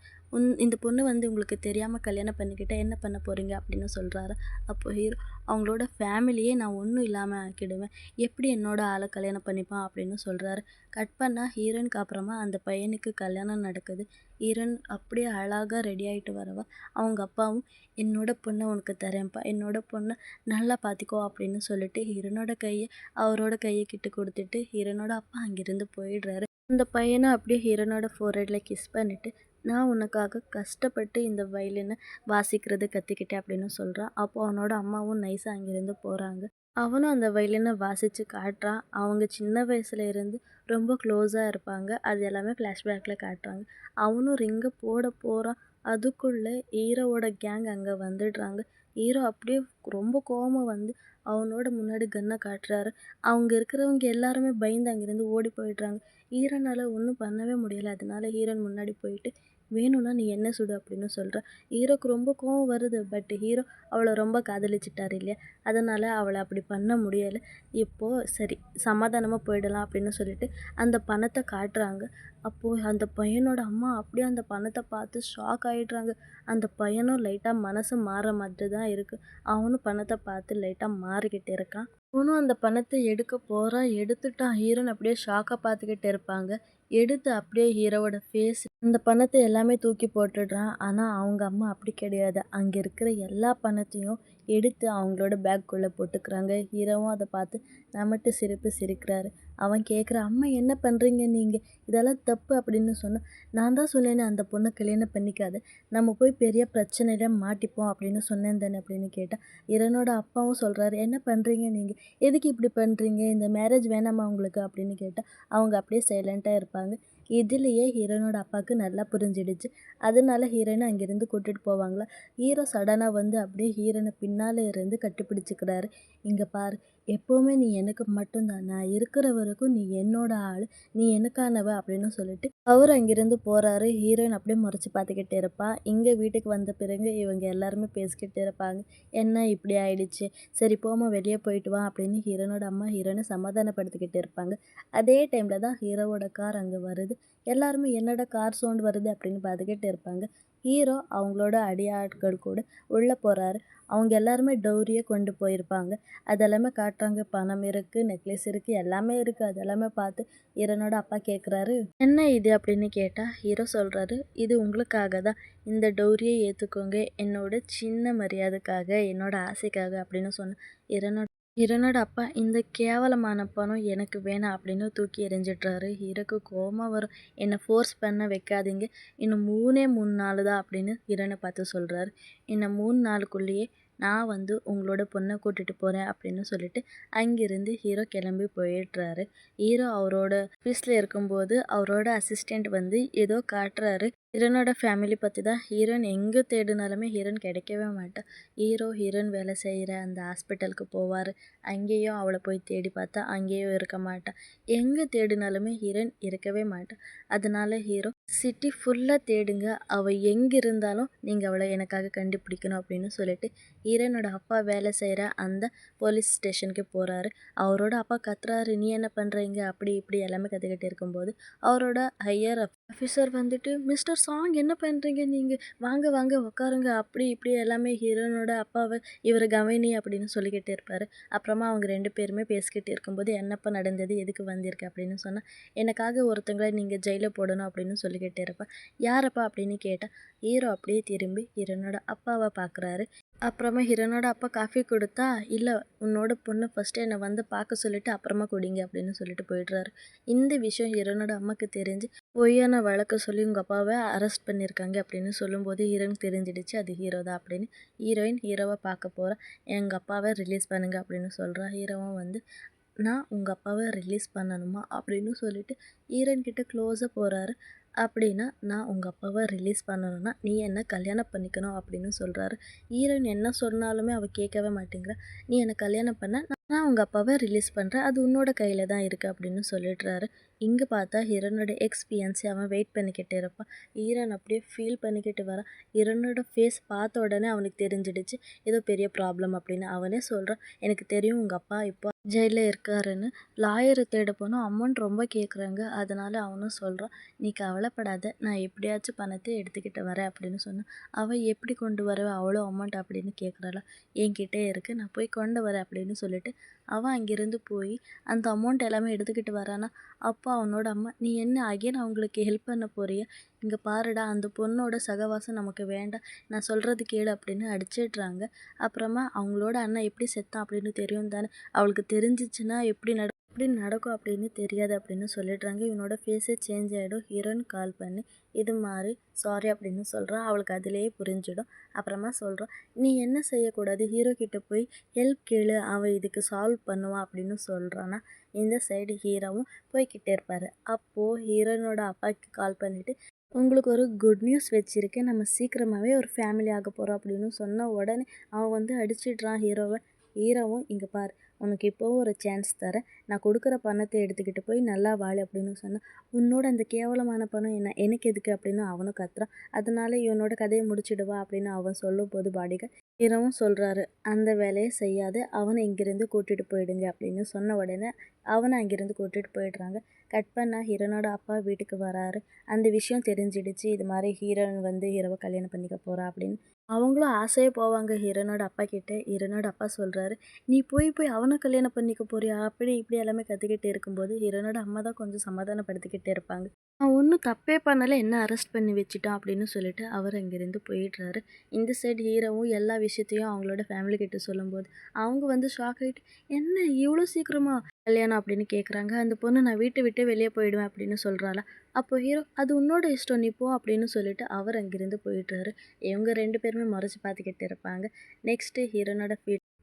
இந்த பொண்ணு வந்து உங்களுக்கு தெரியாம கல்யாணம் பண்ணிக்கிட்டா என்ன பண்ண போறீங்க?" அப்படின்னு சொல்றாரு. அப்போ ஹீரோ, "அவங்களோட ஃபேமிலியே நான் ஒண்ணும் இல்லாம ஆக்கிடுவேன். எப்படி என்னோட ஆள கல்யாணம் பண்ணிப்பான்?" அப்படின்னு சொல்றாரு. கட் பண்ணா ஹீரோயினுக்கு அப்புறமா அந்த பையனுக்கு கல்யாணம் நடக்குது. ஹீரோயின் அப்படியே அழகா ரெடி ஆயிட்டு வரவா, அவங்க அப்பாவும், "என்னோட பொண்ணை உனக்கு தரேன்ப்பா, என்னோட பொண்ணை நல்லா பார்த்துக்கோ" அப்படின்னு சொல்லிட்டு ஹீரோனோட கையை அவரோட கையக்கிட்ட குடுத்துட்டு ஹீரோனோட அப்பா அங்கிருந்து போயிடுறாரு. அந்த பையனும் அப்படியே ஹீரோனோட ஃபோர்ஹெட்ல கிஸ் பண்ணிட்டு, "நான் உனக்காக கஷ்டப்பட்டு இந்த வயலின வாசிக்கிறது கத்துக்கிட்டேன்" அப்படின்னு சொல்றான். அப்போ அவனோட அம்மாவும் நைஸா அங்கிருந்து போறாங்க. அவனும் அந்த வயலின வாசிச்சு காட்டுறான். அவங்க சின்ன வயசுல இருந்து ரொம்ப க்ளோஸா இருப்பாங்க. அது எல்லாமே ஃப்ளாஷ்பேக்ல காட்டுறாங்க. அவனும் ரிங்க போட போறான். அதுக்குள்ள ஹீரோவோட கேங் அங்க வந்துடுறாங்க. ஹீரோ அப்படியே ரொம்ப கோவமா வந்து அவனோட முன்னாடி கன்ன காட்டுறாரு. அவங்க இருக்கிறவங்க எல்லாருமே பயந்து அங்கிருந்து ஓடி போயிடுறாங்க. ஹீரோனால ஒண்ணும் பண்ணவே முடியல. அதனால ஹீரோயின் முன்னாடி போயிட்டு, வேணும்னா நீ எண்ணெய் சுடு அப்படின்னு சொல்றா. ஹீரோக்கு ரொம்ப கோவம் வருது. பட் ஹீரோ அவள ரொம்ப காதலிச்சுட்டாரு இல்லையா? அதனால அவள அப்படி பண்ண முடியல. இப்போ சரி சமாதானமா போயிடலாம் அப்படின்னு சொல்லிட்டு அந்த பணத்த காட்டுறாங்க. அப்போ அந்த பையனோட அம்மா அப்படியே அந்த பணத்த பார்த்து ஷாக் ஆயிடுறாங்க. அந்த பையனும் லைட்டா மனசு மாற மாதிரி தான் இருக்கு. அவனும் பணத்த பார்த்து லைட்டா மாறிக்கிட்டு இருக்கான். அவனும் அந்த பணத்த எடுக்க போறான். எடுத்துட்டான். ஹீரோயின் அப்படியே ஷாக்கா பார்த்துக்கிட்டு இருப்பாங்க. எடுத்து அப்படியே ஹீரோவோட ஃபேஸ் அந்த பணத்த எல்லாமே தூக்கி போட்டுடுறான். ஆனா, அவங்க அம்மா அப்படி கிடையாது. அங்க இருக்கிற எல்லா பணத்தையும் எடுத்து அவங்களோட பேக்குள்ள போட்டுக்கிறாங்க. ஹீரோவும் அத பார்த்து நமட்டு சிரிப்பு சிரிக்கிறாரு. அவன் கேட்குறான், "அம்மா என்ன பண்றீங்க நீங்க? இதெல்லாம் தப்பு" அப்படின்னு சொன்னா, "நான் தான் சொன்னேனே அந்த பொண்ண கல்யாணம் பண்ணிக்காத. நம்ம போய் பெரிய பிரச்சனையில மாட்டிப்போம் அப்படின்னு சொன்னேன் தானே" அப்படின்னு கேட்டா, ஹீரோனோட அப்பாவும் சொல்றாரு, "என்ன பண்றீங்க நீங்க? எதுக்கு இப்படி பண்றீங்க? இந்த மேரேஜ் வேணாமா உங்களுக்கு?" அப்படின்னு கேட்டா, அவங்க அப்படியே சைலண்ட்டா இருப்பாங்க. இதுலயே ஹீரோயினோட அப்பாவுக்கு நல்லா புரிஞ்சிடுச்சு. அதனால ஹீரோயின அங்கிருந்து கூட்டிட்டு போவாங்களா. ஹீரோ சடனா வந்து அப்படியே ஹீரோயின பின்னால இருந்து கட்டிப்பிடிச்சுக்கிறாரு. "இங்க பாரு, எப்பவுமே நீ எனக்கு மட்டும் தான். நான் இருக்கிற வரைக்கும் நீ என்னோட ஆளு. நீ எனக்கானவ" அப்படின்னு சொல்லிட்டு அவரு அங்கிருந்து போறாரு. ஹீரோயின் அப்படியே முறைச்சு பார்த்துக்கிட்டு இருப்பா. இங்க வீட்டுக்கு வந்த பிறகு இவங்க எல்லாருமே பேசிக்கிட்டு இருப்பாங்க. "என்ன இப்படி ஆயிடுச்சு? சரி போம்மா வெளிய போயிட்டு வா" அப்படின்னு ஹீரோயினோட அம்மா ஹீரோயின சமாதானப்படுத்திக்கிட்டு இருப்பாங்க. அதே டைம்ல தான் ஹீரோவோட கார் அங்க வருது. எல்லாருமே என்னடா கார் சவுண்ட் வருது அப்படின்னு பார்த்துக்கிட்டு இருப்பாங்க. ஹீரோ அவங்களோட அடியாட்கள் கூட உள்ள போறாரு. அவங்க எல்லாருமே டௌரிய கொண்டு போயிருப்பாங்க. அதெல்லாமே காட்டுறாங்க. பணம் இருக்கு, நெக்லஸ் இருக்கு, எல்லாமே இருக்கு. அதெல்லாமே பார்த்து ஹீரோனோட அப்பா கேட்குறாரு, "என்ன இது?" அப்படின்னு கேட்டா ஹீரோ சொல்றாரு, "இது உங்களுக்காக தான். இந்த டௌரிய ஏத்துக்கோங்க. என்னோட சின்ன மரியாதைக்காக, என்னோட ஆசைக்காக" அப்படின்னு சொன்ன ஹீரோனோட ஹீரோனோட அப்பா, "இந்த கேவலமான பணம் எனக்கு வேணாம்" அப்படின்னு தூக்கி எறிஞ்சிடுறாரு. ஹீரோக்கு கோவமா வரும். "என்ன ஃபோர்ஸ் பண்ண வைக்காதீங்க. இன்னும் 3 நாள் தான்" அப்படின்னு ஹீரோயின பார்த்து சொல்றாரு. "இன்னும் 3 நாளுக்குள்ளேயே நான் வந்து உங்களோட பொண்ண கூட்டிட்டு போறேன்" அப்படின்னு சொல்லிட்டு அங்கிருந்து ஹீரோ கிளம்பி போயிடுறாரு. ஹீரோ அவரோட ஆஃபீஸ்ல இருக்கும்போது அவரோட அசிஸ்டண்ட் வந்து ஏதோ காட்டுறாரு. ஹீரோனோட ஃபேமிலி பத்தி தான். ஹீரோயின் எங்க தேடினாலுமே ஹீரோயின் கிடைக்கவே மாட்டா. ஹீரோயின் வேலை செய்ற அந்த ஹாஸ்பிட்டலுக்கு போவாரு. அங்கேயும் அவள போய் தேடி பார்த்தா, அங்கேயும் இருக்க மாட்டா. எங்க தேடினாலுமே ஹீரோயின் இருக்கவே மாட்டா. அதனால ஹீரோ, "சிட்டி ஃபுல்லா தேடுங்க. அவ எங்க இருந்தாலும் நீங்க அவள எனக்காக கண்டுபிடிக்கணும்" அப்படின்னு சொல்லிட்டு ஹீரோயினோட அப்பா வேலை செய்ற அந்த போலீஸ் ஸ்டேஷனுக்கு போறாரு. அவரோட அப்பா கத்துறாரு, "நீ என்ன பண்ற இங்க?" அப்படி இப்படி எல்லாமே கத்திக்கிட்டு இருக்கும்போது, அவரோட ஹையர் ஆஃபீஸர் வந்துட்டு, "மிஸ்டர் சாங் என்ன பண்றீங்க நீங்க? வாங்க வாங்க உட்காருங்க" அப்படி இப்படி எல்லாமே ஹீரோயினோட அப்பாவ இவர கவனி அப்படின்னு சொல்லிக்கிட்டு இருப்பாரு. அப்புறமா அவங்க 2 பேருமே பேசிக்கிட்டு இருக்கும்போது, "என்னப்பா நடந்தது? எதுக்கு வந்திருக்க?" அப்படின்னு சொன்னா, "எனக்காக ஒருத்தங்கள நீங்க ஜெயில்ல போடணும்" அப்படின்னு சொல்லிக்கிட்டு இருப்பா. "யாரப்பா?" அப்படின்னு கேட்டா, ஹீரோ அப்படியே திரும்பி ஹீரோயினோட அப்பாவ பார்க்குறாரு. அப்புறமா ஹீரோயினோட அப்பா காஃபி குடுத்தா, "இல்ல உன்னோட பொண்ணு ஃபர்ஸ்ட்டு என்ன வந்து பார்க்க சொல்லிட்டு அப்புறமா குடிங்க" அப்படின்னு சொல்லிட்டு போயிடுறாரு. இந்த விஷயம் ஹீரோயினோட அம்மாக்கு தெரிஞ்சு, பொய்யான வழக்கு சொல்லி உங்க அப்பாவ அரெஸ்ட் பண்ணியிருக்காங்க அப்படின்னு சொல்லும்போது ஹீரோயினுக்கு தெரிஞ்சிடுச்சு அது ஹீரோ தான் அப்படின்னு. ஹீரோயின் ஹீரோவ பார்க்க போறா. "எங்க அப்பாவ ரிலீஸ் பண்ணுங்க" அப்படின்னு சொல்றா. ஹீரோவும் வந்து, "நான் உங்க அப்பாவ ரிலீஸ் பண்ணணுமா?" அப்படின்னு சொல்லிட்டு ஹீரோயின் கிட்ட க்ளோஸா போறாரு. அப்படின்னா, "நான் உங்க அப்பாவ ரிலீஸ் பண்ணணும்னா, நீ என்ன கல்யாணம் பண்ணிக்கணும்" அப்படின்னு சொல்றாரு. ஹீரோயின் என்ன சொன்னாலுமே அவ கேட்கவே மாட்டேங்கிறா. "நீ என்ன கல்யாணம் பண்ணா, நான் உங்க அப்பாவ ரிலீஸ் பண்றேன். அது உன்னோட கையில தான் இருக்கு" அப்படின்னு சொல்லிடுறாரு. இங்க பார்த்தா ஹீரோனோட எக்ஸ் ஃபியான்சி அவன் வெயிட் பண்ணிக்கிட்டு இருப்பான். ஹீரோயின் அப்படியே ஃபீல் பண்ணிக்கிட்டு வரா. ஹீரோனோட ஃபேஸ் பார்த்த உடனே அவனுக்கு தெரிஞ்சிடுச்சு, ஏதோ பெரிய ப்ராப்ளம் அப்படின்னு. அவனே சொல்றான், "எனக்கு தெரியும் உங்க அப்பா இப்போ ஜெயில்ல இருக்காருன்னு. லாயர தேட போனா அமௌண்ட் ரொம்ப கேட்குறாங்க." அதனால அவனும் சொல்றான், "நீ கவலைப்படாத. நான் எப்படியாச்சும் பணத்த எடுத்துக்கிட்டு வரேன்" அப்படின்னு சொன்னா, அவ "எப்படி கொண்டு வருவ? அவ்வளோ அமௌண்ட்?" அப்படின்னு கேட்குறாளா. "என்கிட்ட இருக்கு. நான் போய் கொண்டு வரேன்" அப்படின்னு சொல்லிட்டு அவன் அங்கிருந்து போய் அந்த அமௌண்ட் எல்லாமே எடுத்துக்கிட்டு வரானா. அப்போ அவனோட அம்மா, "நீ என்ன அகைன் அவங்களுக்கு ஹெல்ப் பண்ண போறியா? இங்க பாருடா, அந்த பொண்ணோட சகவாசம் நமக்கு வேண்டாம். நான் சொல்றது கேளு" அப்படின்னு அடிச்சிடுறாங்க. அப்புறமா அவங்களோட அண்ணன் எப்படி செத்தான் அப்படின்னு தெரியும் தானே. அவளுக்கு தெரிஞ்சிச்சுன்னா எப்படி நடக்கும் அப்படின்னு தெரியாது அப்படின்னு சொல்லிடுறாங்க. இவனோட ஃபேஸே சேஞ்ச் ஆயிடும். ஹீரோயின் கால் பண்ணி இது மாரி சாரி அப்படின்னு சொல்றான். அவளுக்கு அதிலேயே புரிஞ்சிடும். அப்புறமா சொல்றான், "நீ என்ன செய்யக்கூடாது, ஹீரோ கிட்ட போய் ஹெல்ப் கேளு. அவன் இதுக்கு சால்வ் பண்ணுவான்" அப்படின்னு சொல்றானா. இந்த சைடு ஹீரோவும் போய்க்கிட்டே இருப்பாரு. அப்போ ஹீரோயினோட அப்பாவுக்கு கால் பண்ணிட்டு, "உங்களுக்கு ஒரு குட் நியூஸ் வச்சிருக்கேன். நம்ம சீக்கிரமாவே ஒரு ஃபேமிலி ஆக போறோம்" அப்படின்னு சொன்ன உடனே அவன் வந்து அடிச்சிடுறான் ஹீரோவ. ஹீரோவும், "இங்க பாரு, உனக்கு இப்போவும் ஒரு சான்ஸ் தரேன். நான் குடுக்குற பணத்த எடுத்துக்கிட்டு போய் நல்லா வாழு அப்படின்னு சொன்னா, உன்னோட அந்த கேவலமான பணம் எனக்கு எதுக்கு அப்படின்னு அவனும் கத்துறான். அதனால இவனோட கதைய முடிச்சிடவா அப்படின்னு அவன் சொல்லும்போது பாடிகார்ட் ஹீரோவும் சொல்றாரு, அந்த வேலைய செய்யாத அவன இங்கிருந்து கூட்டிட்டு போயிடுங்க அப்படின்னு சொன்ன உடனே அவன அங்கிருந்து கூட்டிட்டு போயிடுறாங்க. கட் பண்ணா ஹீரோனோட அப்பா வீட்டுக்கு வராரு. அந்த விஷயம் தெரிஞ்சிடுச்சு. இது மாரி ஹீரோயின் வந்து ஹீரோவ கல்யாணம் பண்ணிக்க போறா அப்படின்னு. அவங்களும் ஆசையா போவாங்க ஹீரோனோட அப்பா கிட்ட. ஹீரோனோட அப்பா சொல்றாரு, "நீ போய் போய் அவன கல்யாணம் பண்ணிக்க போறியா?" அப்படி இப்படி எல்லாமே கத்திக்கிட்டு இருக்கும்போது, ஹீரோனோட அம்மா தான் கொஞ்சம் சமாதானப்படுத்திக்கிட்டே இருப்பாங்க. "அவன் ஒண்ணும் தப்பே பண்ணல. என்ன அரெஸ்ட் பண்ணி வச்சுட்டான்" அப்படின்னு சொல்லிட்டு அவர் அங்கிருந்து போயிடுறாரு. இந்த சைடு ஹீரோவும் எல்லா விஷயத்தையும் அவங்களோட ஃபேமிலி கிட்ட சொல்லும்போது, அவங்க வந்து ஷாக் ஆயிட்டு, "என்ன இவ்ளோ சீக்கிரமா கல்யாணம்?" அப்படின்னு கேட்குறாங்க. அந்த பொண்ணு, "நான் வீட்ட விட்டு வெளிய போயிடுவேன்" அப்படின்னு சொல்றாளா. அப்போ ஹீரோ, "அது உன்னோட இஷ்டம். நீ போ" அப்படின்னு சொல்லிட்டு அவர் அங்கிருந்து போயிடுறாரு. இவங்க 2 பேருமே முறைச்சு பார்த்துக்கிட்டு இருப்பாங்க. நெக்ஸ்ட்டு ஹீரோனோட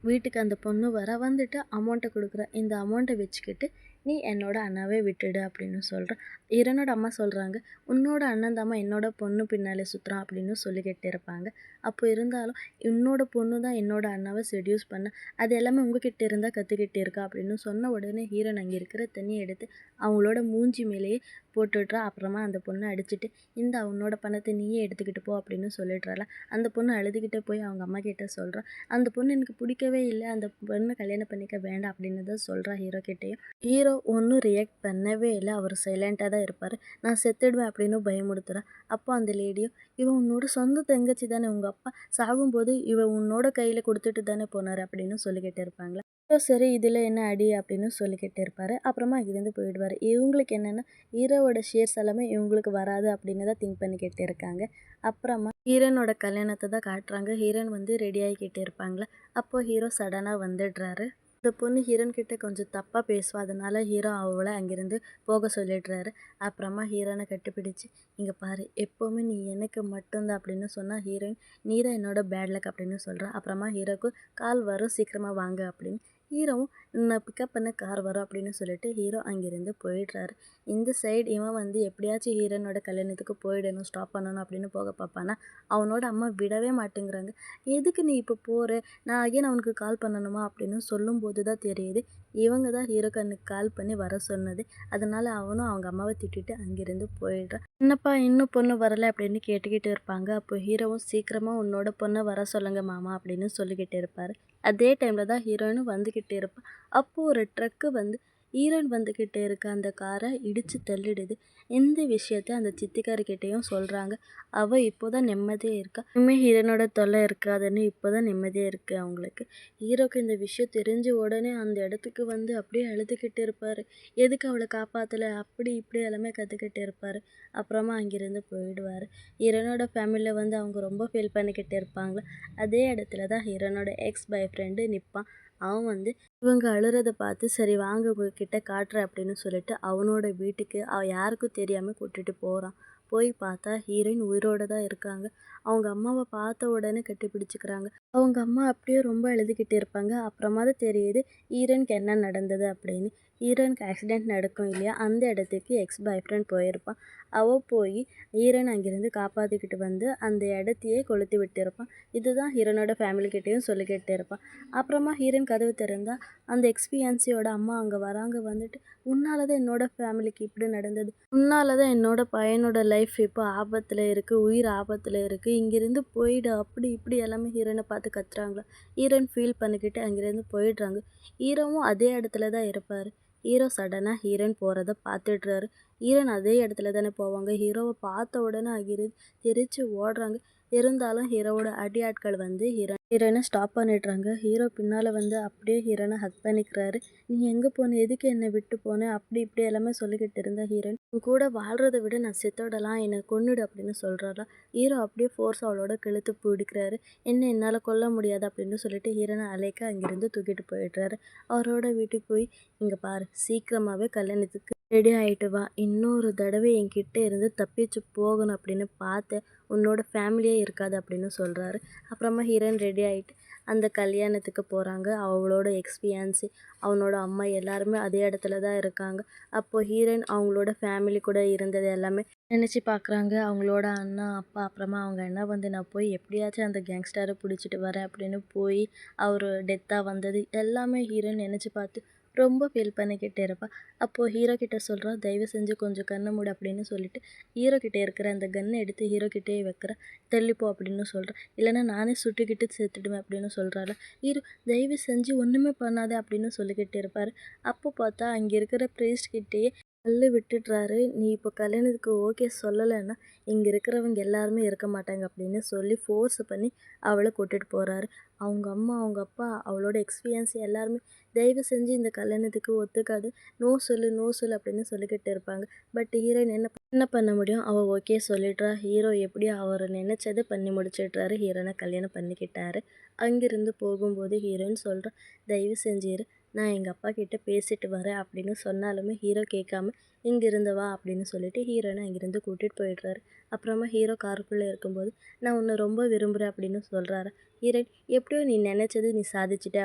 வீட்டுக்கு அந்த பொண்ணு வந்துட்டு அமௌண்ட்ட குடுக்குறா. "இந்த அமௌண்ட்ட வச்சுக்கிட்டு நீ என்னோட அண்ணாவ விட்டுடு" அப்படின்னு சொல்றா. ஹீரோனோட அம்மா சொல்றாங்க, "உன்னோட அண்ணன் தாம்மா என்னோட பொண்ணு பின்னால சுத்துறான்" அப்படின்னு சொல்லிக்கிட்டு இருப்பாங்க. அப்போ இருந்தாலும், "உன்னோட பொண்ணு தான் என்னோட அண்ணாவ செட்யூஸ் பண்ணா. அது எல்லாமே உங்ககிட்ட இருந்தா கத்துக்கிட்டு இருக்கா" அப்படின்னு சொன்ன உடனே ஹீரோயின் அங்க இருக்கிற தண்ணிய எடுத்து அவங்களோட மூஞ்சி மேலேயே போட்டுடுறா. அப்புறமா அந்த பொண்ண அடிச்சுட்டு, "இந்தா உன்னோட பணத்த நீயே எடுத்துக்கிட்டு போ" அப்படின்னு சொல்லிடுறாளா. அந்த பொண்ணு அழுதுகிட்டே போய் அவங்க அம்மா கிட்ட சொல்றா. அந்த பொண்ணு எனக்கு பிடிக்கவே இல்ல. அந்த பொண்ண கல்யாணம் பண்ணிக்க வேண்டாம் அப்படின்னு தான் சொல்றா ஹீரோ கிட்டயும். ஹீரோ ஒண்ணும் ரியாக்ட் பண்ணவே இல்ல. அவரு சைலன்ட்டா தான் இருப்பாரு. "நான் செத்துடுவேன்" அப்படின்னு பயமுறுத்துறா. அப்போ அந்த லேடியும், "இவ உன்னோட சொந்த தங்கச்சி தானே. உங்க அப்பா சாகும்போது இவ உன்னோட கையில குடுத்துட்டு தானே போனாரு" அப்படின்னு சொல்லிக்கிட்டு இருப்பாங்களா. "ஓ சரி, இதுல என்ன அடி" அப்படின்னு சொல்லிக்கிட்டு இருப்பாரு. அப்புறமா அங்கிருந்து போயிடுவாரு. இவங்களுக்கு என்னன்னா, ஹீரோவோட ஷேர்ஸ் எல்லாமே இவங்களுக்கு வராது அப்படின்னு தான் திங்க் பண்ணிக்கிட்டு இருக்காங்க. அப்புறமா ஹீரோயினோட கல்யாணத்த தான் காட்டுறாங்க. ஹீரோயின் வந்து ரெடி ஆகிக்கிட்டு இருப்பாங்களா. அப்போ ஹீரோ சடனா வந்துடுறாரு. இந்த பொண்ணு ஹீரோயின் கிட்ட கொஞ்சம் தப்பா பேசுவா. அதனால ஹீரோ அவள அங்கிருந்து போக சொல்லிடுறாரு. அப்புறமா ஹீரோயின கட்டிப்பிடிச்சு, "இங்க பாரு, எப்பவுமே நீ எனக்கு மட்டும் தான்" அப்படின்னு சொன்னா ஹீரோயின், "நீ தான் என்னோட பேட் லக்" அப்படின்னு சொல்றா. அப்புறமா ஹீரோக்கு கால் வரும், "சீக்கிரமா வாங்க" அப்படின்னு. ஹீரோவும், "உன்ன பிக்கப் பண்ண கார் வரும்" அப்படின்னு சொல்லிட்டு ஹீரோ அங்கிருந்து போயிடுறாரு. இந்த சைடு இவன் வந்து எப்படியாச்சும் ஹீரோயினோட கல்யாணத்துக்கு போயிடணும், ஸ்டாப் பண்ணணும் அப்படின்னு போக பார்ப்பானா, அவனோட அம்மா விடவே மாட்டேங்கிறாங்க. "எதுக்கு நீ இப்போ போற? நான் அகைன் அவனுக்கு கால் பண்ணணுமா?" அப்படின்னு சொல்லும்போது தான் தெரியுது, இவங்க தான் ஹீரோக்கு அன்னைக்கு கால் பண்ணி வர சொன்னது. அதனால அவனும் அவங்க அம்மாவ திட்டிட்டு அங்கிருந்து போயிடுறான். "என்னப்பா இன்னும் பொண்ணு வரல?" அப்படின்னு கேட்டுக்கிட்டு இருப்பாங்க. அப்போ ஹீரோவும், "சீக்கிரமா உன்னோட பொண்ண வர சொல்லுங்க மாமா" அப்படின்னு சொல்லிக்கிட்டு இருப்பாரு. அதே டைம்ல தான் ஹீரோயினும் வந்துகிட்டு இருப்பா. அப்போ ஒரு ட்ரக்கு வந்து ஹீரோயின் வந்துகிட்டு இருக்க அந்த காரை இடிச்சு தள்ளிடுது. இந்த விஷயத்த அந்த சித்திக்காரிக்கிட்டயும் சொல்றாங்க. அவ இப்போதான் நிம்மதியா இருக்கா. இனிமே ஹீரோயினோட தொல்லை இருக்காதுன்னு இப்போதான் நிம்மதியா இருக்கு அவங்களுக்கு. ஹீரோக்கு இந்த விஷயம் தெரிஞ்ச உடனே அந்த இடத்துக்கு வந்து அப்படியே அழுதுகிட்டு இருப்பாரு. எதுக்கு அவளை காப்பாத்தல அப்படி இப்படி எல்லாமே கத்துக்கிட்டு இருப்பாரு. அப்புறமா அங்கிருந்து போயிடுவாரு. ஹீரோனோட ஃபேமிலியில வந்து அவங்க ரொம்ப ஃபீல் பண்ணிக்கிட்டு இருப்பாங்க. அதே இடத்துல தான் ஹீரோனோட எக்ஸ் பாய் ஃப்ரெண்டு நிப்பான். அவன் வந்து இவங்க அழுறத பார்த்து, "சரி வாங்க உங்ககிட்ட காட்டுறேன்" அப்படின்னு சொல்லிட்டு அவனோட வீட்டுக்கு யாருக்கும் தெரியாம கூட்டிட்டு போறான். போய் பார்த்தா ஹீரோயின் உயிரோட தான் இருக்காங்க. அவங்க அம்மாவ பார்த்த உடனே கட்டிப்பிடிச்சுக்கிறாங்க. அவங்க அம்மா அப்படியே ரொம்ப அழுதுகிட்டு இருப்பாங்க. அப்புறமா தான் தெரியுது ஹீரோயினுக்கு என்ன நடந்தது அப்படின்னு. ஹீரோயினுக்கு ஆக்சிடென்ட் நடக்கும் இல்லையா, அந்த இடத்துக்கு எக்ஸ் பாய் ஃப்ரெண்ட் போயிருப்பான். அவ போய் ஹீரோயின் அங்கிருந்து காப்பாத்திக்கிட்டு வந்து அந்த இடத்தையே கொளுத்தி விட்டிருப்பான். இதுதான் ஹீரோயினோட ஃபேமிலி கிட்டயும் சொல்லிக்கிட்டு இருப்பான். அப்புறமா ஹீரோயின் கதவு திறந்தா அந்த எக்ஸ்பியன்சியோட அம்மா அங்க வராங்க. வந்துட்டு, "உன்னால தான் என்னோட ஃபேமிலிக்கு இப்படி நடந்தது. உன்னால தான் என்னோட பையனோட லைஃப் இப்போ ஆபத்துல இருக்கு. உயிர் ஆபத்துல இருக்கு. இங்கிருந்து போயிடு" அப்படி இப்படி எல்லாமே ஹீரோயின பார்த்து கத்துறாங்களா. ஹீரோயின் ஃபீல் பண்ணிக்கிட்டு அங்கிருந்து போயிடுறாங்க. ஹீரோவும் அதே இடத்துல தான் இருப்பாரு. ஹீரோ சடனா ஹீரோயின் போறத பார்த்துடுறாரு. ஹீரோயின் அதே இடத்துல தானே போவாங்க. ஹீரோவ பார்த்த உடனே அங்கிருந்து தெரிச்சு ஓடுறாங்க. இருந்தாலும் ஹீரோவோட அடியாட்கள் வந்து ஹீரோயின ஸ்டாப் பண்ணிடுறாங்க. ஹீரோ பின்னால வந்து அப்படியே ஹீரோயின ஹக் பண்ணிக்கிறாரு. "நீ எங்க போன? எதுக்கு என்னை விட்டு போன?" அப்படி இப்படி எல்லாமே சொல்லிக்கிட்டு இருந்த ஹீரோயின், "உன் கூட வாழ்றத விட நான் செத்துடலாம். என்னை கொன்னுடு" அப்படின்னு சொல்றாரா. ஹீரோ அப்படியே ஃபோர்ஸ் அவளோட கழுத்து பிடிக்கிறாரு. "என்ன என்னால கொல்ல முடியாது" அப்படின்னு சொல்லிட்டு ஹீரோயின அலைக்க அங்கிருந்து தூக்கிட்டு போயிடுறாரு. அவரோட வீட்டுக்கு போய், "இங்க பாரு, சீக்கிரமாவே கல்யாணத்துக்கு ரெடி ஆயிட்டு வா. இன்னொரு தடவை என்கிட்ட இருந்து தப்பிச்சு போகணும் அப்படின்னு பார்த்தேன், உன்னோட ஃபேமிலியே இருக்காது" அப்படின்னு சொல்றாரு. அப்புறமா ஹீரோயின் ரெடி ஆயிட்டு அந்த கல்யாணத்துக்கு போகிறாங்க. அவளோட எக்ஸ்பீரியன்ஸு, அவனோட அம்மா எல்லாருமே அதே இடத்துல தான் இருக்காங்க. அப்போது ஹீரோயின் அவங்களோட ஃபேமிலி கூட இருந்தது எல்லாமே நினச்சி பார்க்குறாங்க. அவங்களோட அண்ணா, அப்பா, அப்புறமா அவங்க அண்ணா வந்து நான் போய் எப்படியாச்சும் அந்த கேங்ஸ்டரை பிடிச்சிட்டு வரேன் அப்படின்னு போய் அவர் டெத்தாக வந்தது எல்லாமே ஹீரோயின் நினச்சி பார்த்து ரொம்ப ஃபீல் பண்ணிக்கிட்டே இருப்பா. அப்போது ஹீரோ கிட்ட சொல்கிறா, தயவு செஞ்சு கொஞ்சம் கண்ணை மூடு அப்படின்னு சொல்லிட்டு ஹீரோ கிட்ட இருக்கிற அந்த கன்னை எடுத்து ஹீரோ கிட்டேயே வைக்கிறா. தள்ளிப்போ அப்படின்னு சொல்கிறா. இல்லைன்னா நானே சுட்டுக்கிட்டு செத்துடுவேன் அப்படின்னு சொல்கிறாள். ஹீரோ தயவு செஞ்சு ஒன்றுமே பண்ணாதே அப்படின்னு சொல்லிக்கிட்டு இருப்பார். அப்போ பார்த்தா அங்கே இருக்கிற ப்ரீஸ்ட் கிட்டேயே தள்ளி விட்டுடுறாரு. நீ இப்போ கல்யாணத்துக்கு ஓகே சொல்லலைன்னா இங்கே இருக்கிறவங்க எல்லாருமே இருக்க மாட்டாங்க அப்படின்னு சொல்லி ஃபோர்ஸ் பண்ணி அவளை கூட்டிட்டு போகிறாரு. அவங்க அம்மா, அவங்க அப்பா, அவளோட எக்ஸ்பீரியன்ஸ் எல்லாருமே தயவு செஞ்சு இந்த கல்யாணத்துக்கு ஒத்துக்காது, நோ சொல்லு நோ சொல்லு அப்படின்னு சொல்லிக்கிட்டு இருப்பாங்க. பட் ஹீரோயின் என்ன பண்ண முடியும், அவள் ஓகே சொல்லிடுறா. ஹீரோ எப்படியோ அவர் நினச்சதை பண்ணி முடிச்சிடுறாரு. ஹீரோனை கல்யாணம் பண்ணிக்கிட்டாரு. அங்கிருந்து போகும்போது ஹீரோயின் சொல்கிறா, தயவு செஞ்சிரு, நான் எங்கள் அப்பா கிட்ட பேசிட்டு வரேன் அப்படின்னு சொன்னாலுமே ஹீரோ கேட்காம இங்கிருந்து வா அப்படின்னு சொல்லிட்டு ஹீரோனை அங்கிருந்து கூட்டிகிட்டு போயிடுறாரு. அப்புறமா ஹீரோ காருக்குள்ளே இருக்கும்போது நான் உன்னை ரொம்ப விரும்புகிறேன் அப்படின்னு சொல்கிறாரு. ஹீரோயின் எப்படியோ நீ நினச்சது நீ சாதிச்சிட்ட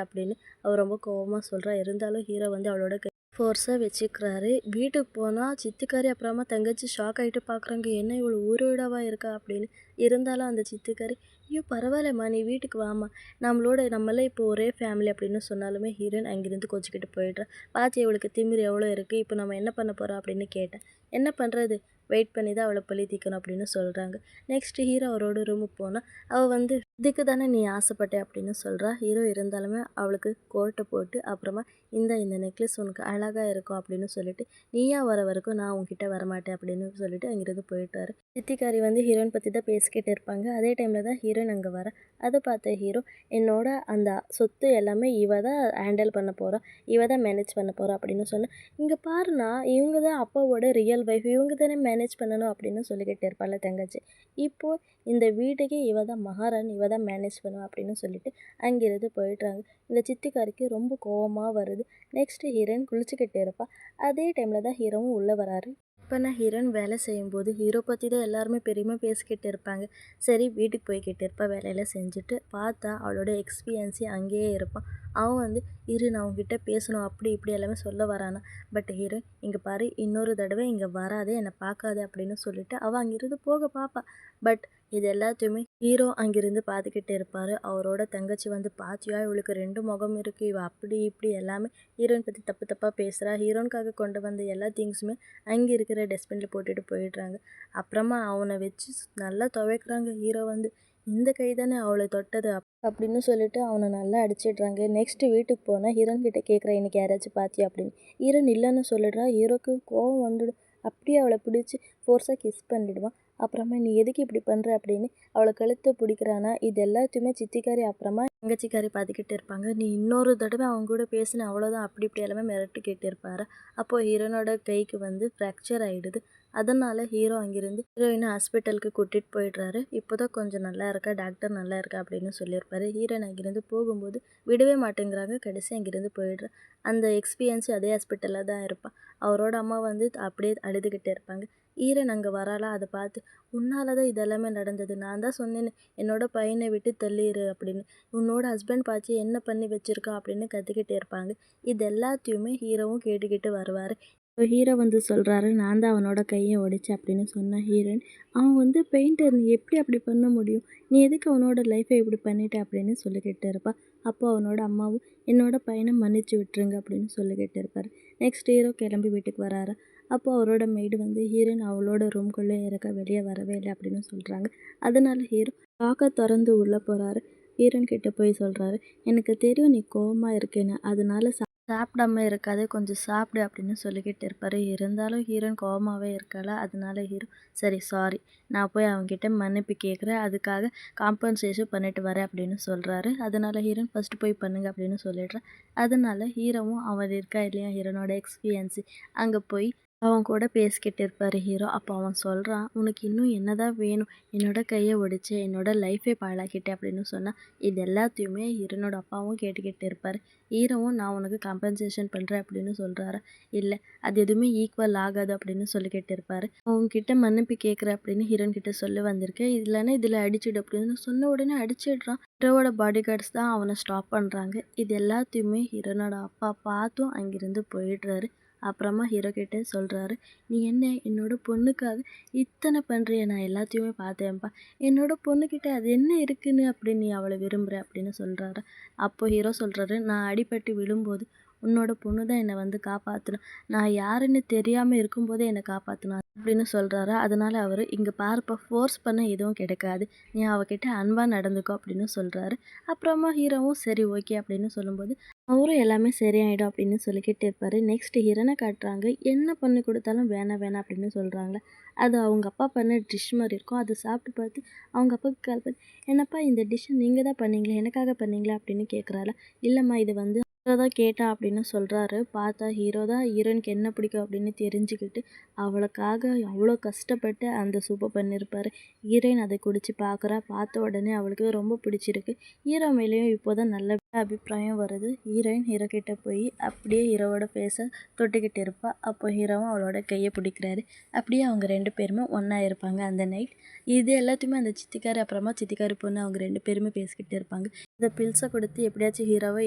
அப்படின்னு அவர் ரொம்ப கோவமாக சொல்கிறா. இருந்தாலும் ஹீரோ வந்து அவளோட ஃபோர்ஸாக வச்சுக்கிறாரு. வீட்டுக்கு போனால் சித்திக்காரி அப்புறமா தங்கச்சி ஷாக் ஆகிட்டு பார்க்குறாங்க, என்ன இவ்வளோ ஊரோடவா இருக்கா அப்படின்னு. இருந்தாலும் அந்த சித்திக்காரி, ஐயோ பரவாயில்லம்மா நீ வீட்டுக்கு வாம்மா, நம்மளாம் இப்போ ஒரே ஃபேமிலி அப்படின்னு சொன்னாலுமே ஹீரோயின் அங்கேருந்து கோச்சிக்கிட்டு போயிடுறா. பார்த்து இவளுக்கு திமிரு எவ்வளோ இருக்குது, இப்போ நம்ம என்ன பண்ண போகிறோம் அப்படின்னு கேட்டேன். என்ன பண்ணுறது, வெயிட் பண்ணி தான் அவளை பழி தீர்க்கணும் அப்படின்னு சொல்கிறாங்க. நெக்ஸ்ட் ஹீரோ அவரோட ரூமுக்கு போனால் அவள் வந்து இதுக்கு தானே நீ ஆசைப்பட்ட அப்படின்னு சொல்கிறா. ஹீரோ இருந்தாலுமே அவளுக்கு கோர்ட்டை போட்டு அப்புறமா இந்த நெக்லஸ் உனக்கு அழகாக இருக்கும் அப்படின்னு சொல்லிட்டு நீயா வர வரைக்கும் நான் உன்கிட்ட வரமாட்டேன் அப்படின்னு சொல்லிட்டு அங்கிருந்து போயிட்டாரு. சித்திக்காரி வந்து ஹீரோயின் பற்றி தான் பேசிக்கிட்டு இருப்பாங்க. அதே டைமில் தான் ஹீரோயின் அங்கே வர. அதை பார்த்த ஹீரோ, என்னோட அந்த சொத்து எல்லாமே இவ தான் ஹேண்டில் பண்ண போகிறா, இவ தான் மேனேஜ் பண்ண போகிறா அப்படின்னு சொன்னேன். இங்கே பாருண்ணா, இவங்க தான் அப்பாவோட ரியல் ஒய்ஃப், இவங்க தானே மேனேஜ் பண்ணணும் அப்படின்னு சொல்லிக்கிட்டு இருப்பாள் தங்கச்சி. இப்போது இந்த வீட்டுக்கே இவ தான் மகாராணி, இவ தான் மேனேஜ் பண்ணுவா அப்படின்னு சொல்லிட்டு அங்கிருந்து போயிடுறாங்க. இந்த சித்திக்காரிக்கு ரொம்ப கோவமாக வருது. நெக்ஸ்ட்டு ஹீரோயின் குளிச்சுக்கிட்டு இருப்பா. அதே டைமில் தான் ஹீரோவும் உள்ளே வராரு. இப்போ நான் ஹீரோயின் வேலை செய்யும்போது ஹீரோ பற்றி தான் எல்லாருமே பெருமையாக பேசிக்கிட்டு இருப்பாங்க. சரி வீட்டுக்கு போய்கிட்டு இருப்பா வேலையெல்லாம் செஞ்சுட்டு. பார்த்தா அவளோட எக்ஸ்பீரியன்ஸே அங்கேயே இருப்பான். அவன் வந்து இரு நான் உங்ககிட்ட பேசணும் அப்படி இப்படி எல்லாமே சொல்ல வரானா. பட் ஹீரோயின் இங்கே பாரு, இன்னொரு தடவை இங்கே வராதே, என்னை பார்க்காதே அப்படின்னு சொல்லிட்டு அவள் அங்கிருந்து போக பார்ப்பா. பட் இது எல்லாத்தையுமே ஹீரோ அங்கிருந்து பார்த்துக்கிட்டு இருப்பார். அவரோட தங்கச்சி வந்து, பாத்தியா இவளுக்கு 2 முகம் இருக்குது, இவள் அப்படி இப்படி எல்லாமே ஹீரோயின் பற்றி தப்பு தப்பாக பேசுகிறா. ஹீரோனுக்காக கொண்டு வந்த எல்லா திங்ஸுமே அங்கே இருக்கிற டஸ்ட்பினில் போட்டுட்டு போயிடுறாங்க. அப்புறமா அவனை வச்சு நல்லா துவைக்கிறாங்க. ஹீரோ வந்து, இந்த கை தானே அவளை தொட்டது அப்படின்னு சொல்லிட்டு அவனை நல்லா அடிச்சிடுறாங்க. நெக்ஸ்ட்டு வீட்டுக்கு போனால் ஹீரோன் கிட்ட கேட்குறேன், இன்னைக்கு யாராச்சும் பார்த்தியா அப்படின்னு. ஹீரோன் இல்லைன்னு சொல்லிடுறா. ஹீரோக்கு கோவம் வந்துடும். அப்படியே அவளை பிடிச்சி ஃபோர்ஸாக கிஸ் பண்ணிடுவான். அப்புறமா நீ எதுக்கு இப்படி பண்ணுற அப்படின்னு அவளை கழுத்தை பிடிக்கிறானா. இது எல்லாத்தையுமே சித்திக்காரி அப்புறமா தங்கச்சிக்காரி பார்த்துக்கிட்டு இருப்பாங்க. நீ இன்னொரு தடவை அவங்க கூட பேசின அவ்வளோதான் அப்படி இப்படி எல்லாமே மிரட்டிக்கிட்டு இருப்பார். அப்போது ஹீரோனோட கைக்கு வந்து ஃப்ராக்சர் ஆகிடுது. அதனால் ஹீரோ அங்கிருந்து ஹீரோயினை ஹாஸ்பிட்டலுக்கு கூட்டிகிட்டு போயிடுறாரு. இப்போ தான் கொஞ்சம் நல்லா இருக்கா, டாக்டர் நல்லா இருக்கா அப்படின்னு சொல்லியிருப்பாரு. ஹீரோயின் அங்கிருந்து போகும்போது விடவே மாட்டேங்கிறாங்க. கடைசி அங்கிருந்து போயிடுறா. அந்த எக்ஸ்பீரியன்ஸு அதே ஹாஸ்பிட்டலில் தான் இருப்பான். அவரோட அம்மா வந்து அப்படியே அழுதுகிட்டே இருப்பாங்க. ஈரன் அங்கே வராளா, அதை பார்த்து உன்னால தான் இதெல்லாமே நடந்தது, நான் தான் சொன்னேன்னு என்னோட பையனை விட்டு தள்ளிடு அப்படின்னு, உன்னோட ஹஸ்பண்ட் பார்த்து என்ன பண்ணி வச்சிருக்கா அப்படின்னு கத்திக்கிட்டே இருப்பாங்க. இது எல்லாத்தையுமே ஹீரோவும் கேட்டுக்கிட்டு வருவார். இப்போ ஹீரோ வந்து சொல்கிறாரு, நான் தான் அவனோட கையை உடைச்சேன் அப்படின்னு சொன்ன ஹீரோயின், அவன் வந்து பெயிண்டர், நீ எப்படி அப்படி பண்ண முடியும், நீ எதுக்கு அவனோட லைஃப்பை இப்படி பண்ணிட்ட அப்படின்னு சொல்லிக்கிட்டு இருப்பா. அப்போ அவனோட அம்மாவும் என்னோட பையனை மன்னிச்சு விட்டுருங்க அப்படின்னு சொல்லிக்கிட்டு இருப்பார். நெக்ஸ்ட் ஹீரோ கிளம்பி வீட்டுக்கு வராரு. அப்போ அவரோட மெய்டு வந்து ஹீரோயின் அவளோட ரூம்குள்ளே இருக்க, வெளியே வரவே இல்லை அப்படின்னு சொல்கிறாங்க. அதனால ஹீரோ லாக்கை திறந்து உள்ளே போகிறாரு. ஹீரோயின் கிட்ட போய் சொல்கிறாரு, எனக்கு தெரியும் நீ கோவமாக இருக்கேன்னு, அதனால சாப்பிடாம இருக்காது, கொஞ்சம் சாப்பிடு அப்படின்னு சொல்லிக்கிட்டு இருப்பார். இருந்தாலும் ஹீரோயின் கோவமாகவே இருக்காளா. அதனால ஹீரோ, சரி சாரி, நான் போய் அவங்ககிட்ட மன்னிப்பு கேட்குறேன், அதுக்காக காம்பன்சேஷன் பண்ணிட்டு வரேன் அப்படின்னு சொல்கிறாரு. அதனால ஹீரோயின் ஃபஸ்ட்டு போய் பண்ணுங்க அப்படின்னு சொல்லிடுறேன். அதனால ஹீரோவும் அவர் இருக்கா இல்லையா, ஹீரோனோட எக்ஸ்பீரியன்ஸு அங்கே போய் அவன் கூட பேசிக்கிட்டு இருப்பாரு ஹீரோ. அப்போ அவன் சொல்றான், "உனக்கு இன்னும் என்னதான் வேணும்? என்னோட கைய ஒடிச்சு, என்னோட லைஃபே பாழாக்கிட்ட" அப்படின்னு சொன்னா, இது எல்லாத்தையுமே ஹீரோனோட அப்பாவும் கேட்டுக்கிட்டு இருப்பாரு. ஹீரோவும், "நான் உனக்கு காம்பன்சேஷன் பண்றேன்" அப்படின்னு சொல்றாரு. "இல்ல, அது எதுவுமே ஈக்குவல் ஆகாது" அப்படின்னு சொல்லிக்கிட்டு இருப்பாரு. "உன்கிட்ட மன்னிப்பு கேட்கிறேன்" அப்படின்னு ஹீரோயின் கிட்ட சொல்ல வந்திருக்கேன். இல்லன்னா இதுல அடிச்சிடு அப்படின்னு சொன்ன உடனே அடிச்சிடுறான். ஹீரோவோட பாடிகார்ட்ஸ் தான் அவன ஸ்டாப் பண்றாங்க. இது எல்லாத்தையுமே ஹீரோனோட அப்பா பார்த்தும் அங்கிருந்து போயிடுறாரு. அப்புறமா ஹீரோ கிட்ட சொல்றாரு, "நீ என்ன என்னோட பொண்ணுக்காக இத்தனை பண்றியே! நான் எல்லாத்தையுமே பார்த்தேன்ப்பா. என்னோட பொண்ணுகிட்ட அது என்ன இருக்குன்னு அப்படி நீ அவள விரும்புற?" அப்படின்னு சொல்றாரு. அப்போ ஹீரோ சொல்றாரு, "நான் அடிபட்டு விழும்போது உன்னோட பொண்ணு தான் என்ன வந்து காப்பாத்துனா. நான் யாருன்னு தெரியாம இருக்கும்போதே என்ன காப்பாத்துனா" அப்படின்னு சொல்றாரு. அதனால அவரு, "இங்க பாருப்பா, ஃபோர்ஸ் பண்ண எதுவும் கிடைக்காது. நீ அவகிட்ட அன்பா நடந்துக்கோ" அப்படின்னு சொல்றாரு. அப்புறமா ஹீரோவும் சரி ஓகே அப்படின்னு சொல்லும்போது அவரும் எல்லாமே சரியாயிடும் அப்படின்னு சொல்லிக்கிட்டு இருப்பாரு. நெக்ஸ்ட் ஹீரோயின காட்டுறாங்க. என்ன பண்ணி கொடுத்தாலும் வேணாம் வேணாம் அப்படின்னு சொல்றாங்க. அது அவங்க அப்பா பண்ண டிஷ் மாரி இருக்கும். அத சாப்பிட்டு பார்த்து அவங்க அப்பாவுக்கு கால் பண்ணி, "என்னப்பா இந்த டிஷ் நீங்க தான் பண்ணீங்களா? எனக்காக பண்ணீங்களா?" அப்படின்னு கேட்குறாள. "இல்லம்மா, இது வந்து ஹீரோ தான் கேட்டா" அப்படின்னு சொல்றாரு. பார்த்தா ஹீரோ தான் ஹீரோயினுக்கு என்ன பிடிக்கும் அப்படின்னு தெரிஞ்சுக்கிட்டு அவளுக்காக அவ்வளோ கஷ்டப்பட்டு அந்த சூப்ப பண்ணியிருப்பாரு. ஹீரோயின் அதை குடிச்சு பார்க்குறா. பார்த்த உடனே அவளுக்கு ரொம்ப பிடிச்சிருக்கு. ஹீரோ மேலேயும் இப்போதான் நல்ல அபிப்பிராயம் வருது. ஹீரோயின் ஹீரோ கிட்ட போய் அப்படியே ஹீரோவோட ஃபேஸை தொட்டுக்கிட்டு இருப்பா. அப்போ ஹீரோவும் அவளோட கையை பிடிக்கிறாரு. அப்படியே அவங்க 2 பேருமே ஒன்றா இருப்பாங்க அந்த நைட். இது எல்லாத்தையுமே அந்த சித்திக்காரு அப்புறமா சித்திக்காரு பொண்ணு அவங்க 2 பேருமே பேசிக்கிட்டு இருப்பாங்க. இந்த பில்ஸை கொடுத்து எப்படியாச்சும் ஹீரோவை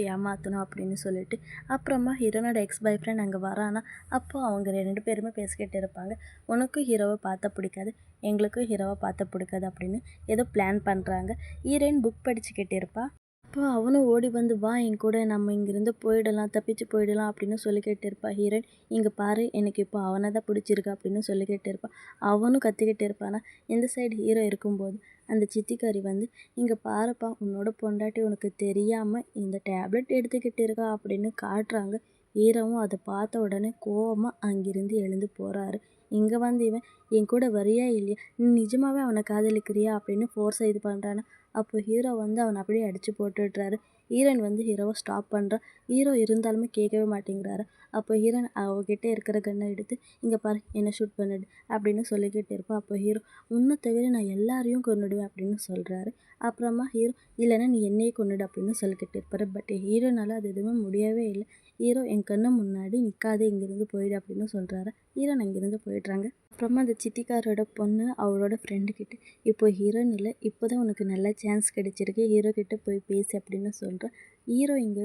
ஏமாற்றணும் அப்படின்னு சொல்லிட்டு. அப்புறமா ஹீரோனோட எக்ஸ் பாய் ஃப்ரெண்ட் அங்கே வரானா. அப்போ அவங்க 2 பேருமே பேசிக்கிட்டு இருப்பாங்க. "உனக்கும் ஹீரோவை பார்த்தா பிடிக்காது, எங்களுக்கும் ஹீரோவை பார்த்தா பிடிக்காது" அப்படின்னு ஏதோ பிளான் பண்ணுறாங்க. ஹீரோயின் புக் படிச்சுக்கிட்டு இருப்பா. அப்போ அவனும் ஓடி வந்து, "வா என் கூட, நம்ம இங்கிருந்து போயிடலாம், தப்பிச்சு போயிடலாம்" அப்படின்னு சொல்லிக்கிட்டு இருப்பா ஹீரோயின். "இங்கே பாரு, எனக்கு இப்போ அவனை தான் பிடிச்சிருக்கு" அப்படின்னு சொல்லிக்கிட்டு இருப்பா. அவனும் கத்திக்கிட்டு இருப்பானா. இந்த சைடு ஹீரோ இருக்கும்போது அந்த சித்திக்காரி வந்து, "இங்கே பாருப்பா, உன்னோட பொண்டாட்டி உனக்கு தெரியாமல் இந்த டேப்லெட் எடுத்துக்கிட்டு இருக்கா" அப்படின்னு காட்டுறாங்க. ஹீரோவும் அதை பார்த்த உடனே கோவமாக அங்கிருந்து எழுந்து போகிறாரு. இங்கே வந்து இவன், "என் கூட வரியா இல்லையா? நீ நிஜமாவே அவனை காதலிக்கிறியா?" அப்படின்னு ஃபோர்ஸை இது பண்ணுறானா. அப்போ ஹீரோ வந்து அவனை அப்படியே அடிச்சு போட்டுடுறாரு. ஹீரோயின் வந்து ஹீரோவை ஸ்டாப் பண்ணுறா. ஹீரோ இருந்தாலுமே கேட்கவே மாட்டேங்கிறாரு. அப்போ ஹீரோயின் அவகிட்ட இருக்கிற கன்னை எடுத்து, "இங்கே பாரு, என்னை ஷூட் பண்ணிடு" அப்படின்னு சொல்லிக்கிட்டு இருப்பா. அப்போ ஹீரோ, "உன்னை தவிர நான் எல்லாரையும் கொன்னுடுவேன்" அப்படின்னு சொல்கிறாரு. அப்புறமா ஹீரோ, "இல்லைன்னா நீ என்னையே கொன்னுடு" அப்படின்னு சொல்லிக்கிட்டு இருப்பாரு. பட் ஹீரோனால அது எதுவுமே முடியவே இல்லை. ஹீரோ, "என் கண்ணு முன்னாடி நிற்காதே, இங்கிருந்து போயிடு" அப்படின்னு சொல்கிறாரு. ஹீரோயின் அங்கிருந்து போயிடுறாங்க. அப்புறமா அந்த சித்திக்காரோட பொண்ணு அவளோட ஃப்ரெண்டு கிட்ட, "இப்போ ஹீரோயின் இல்ல, இப்போதான் உனக்கு நல்ல சான்ஸ் கிடைச்சிருக்கு. ஹீரோ கிட்ட போய் பேசு" அப்படின்னு சொல்றா. ஹீரோ இங்க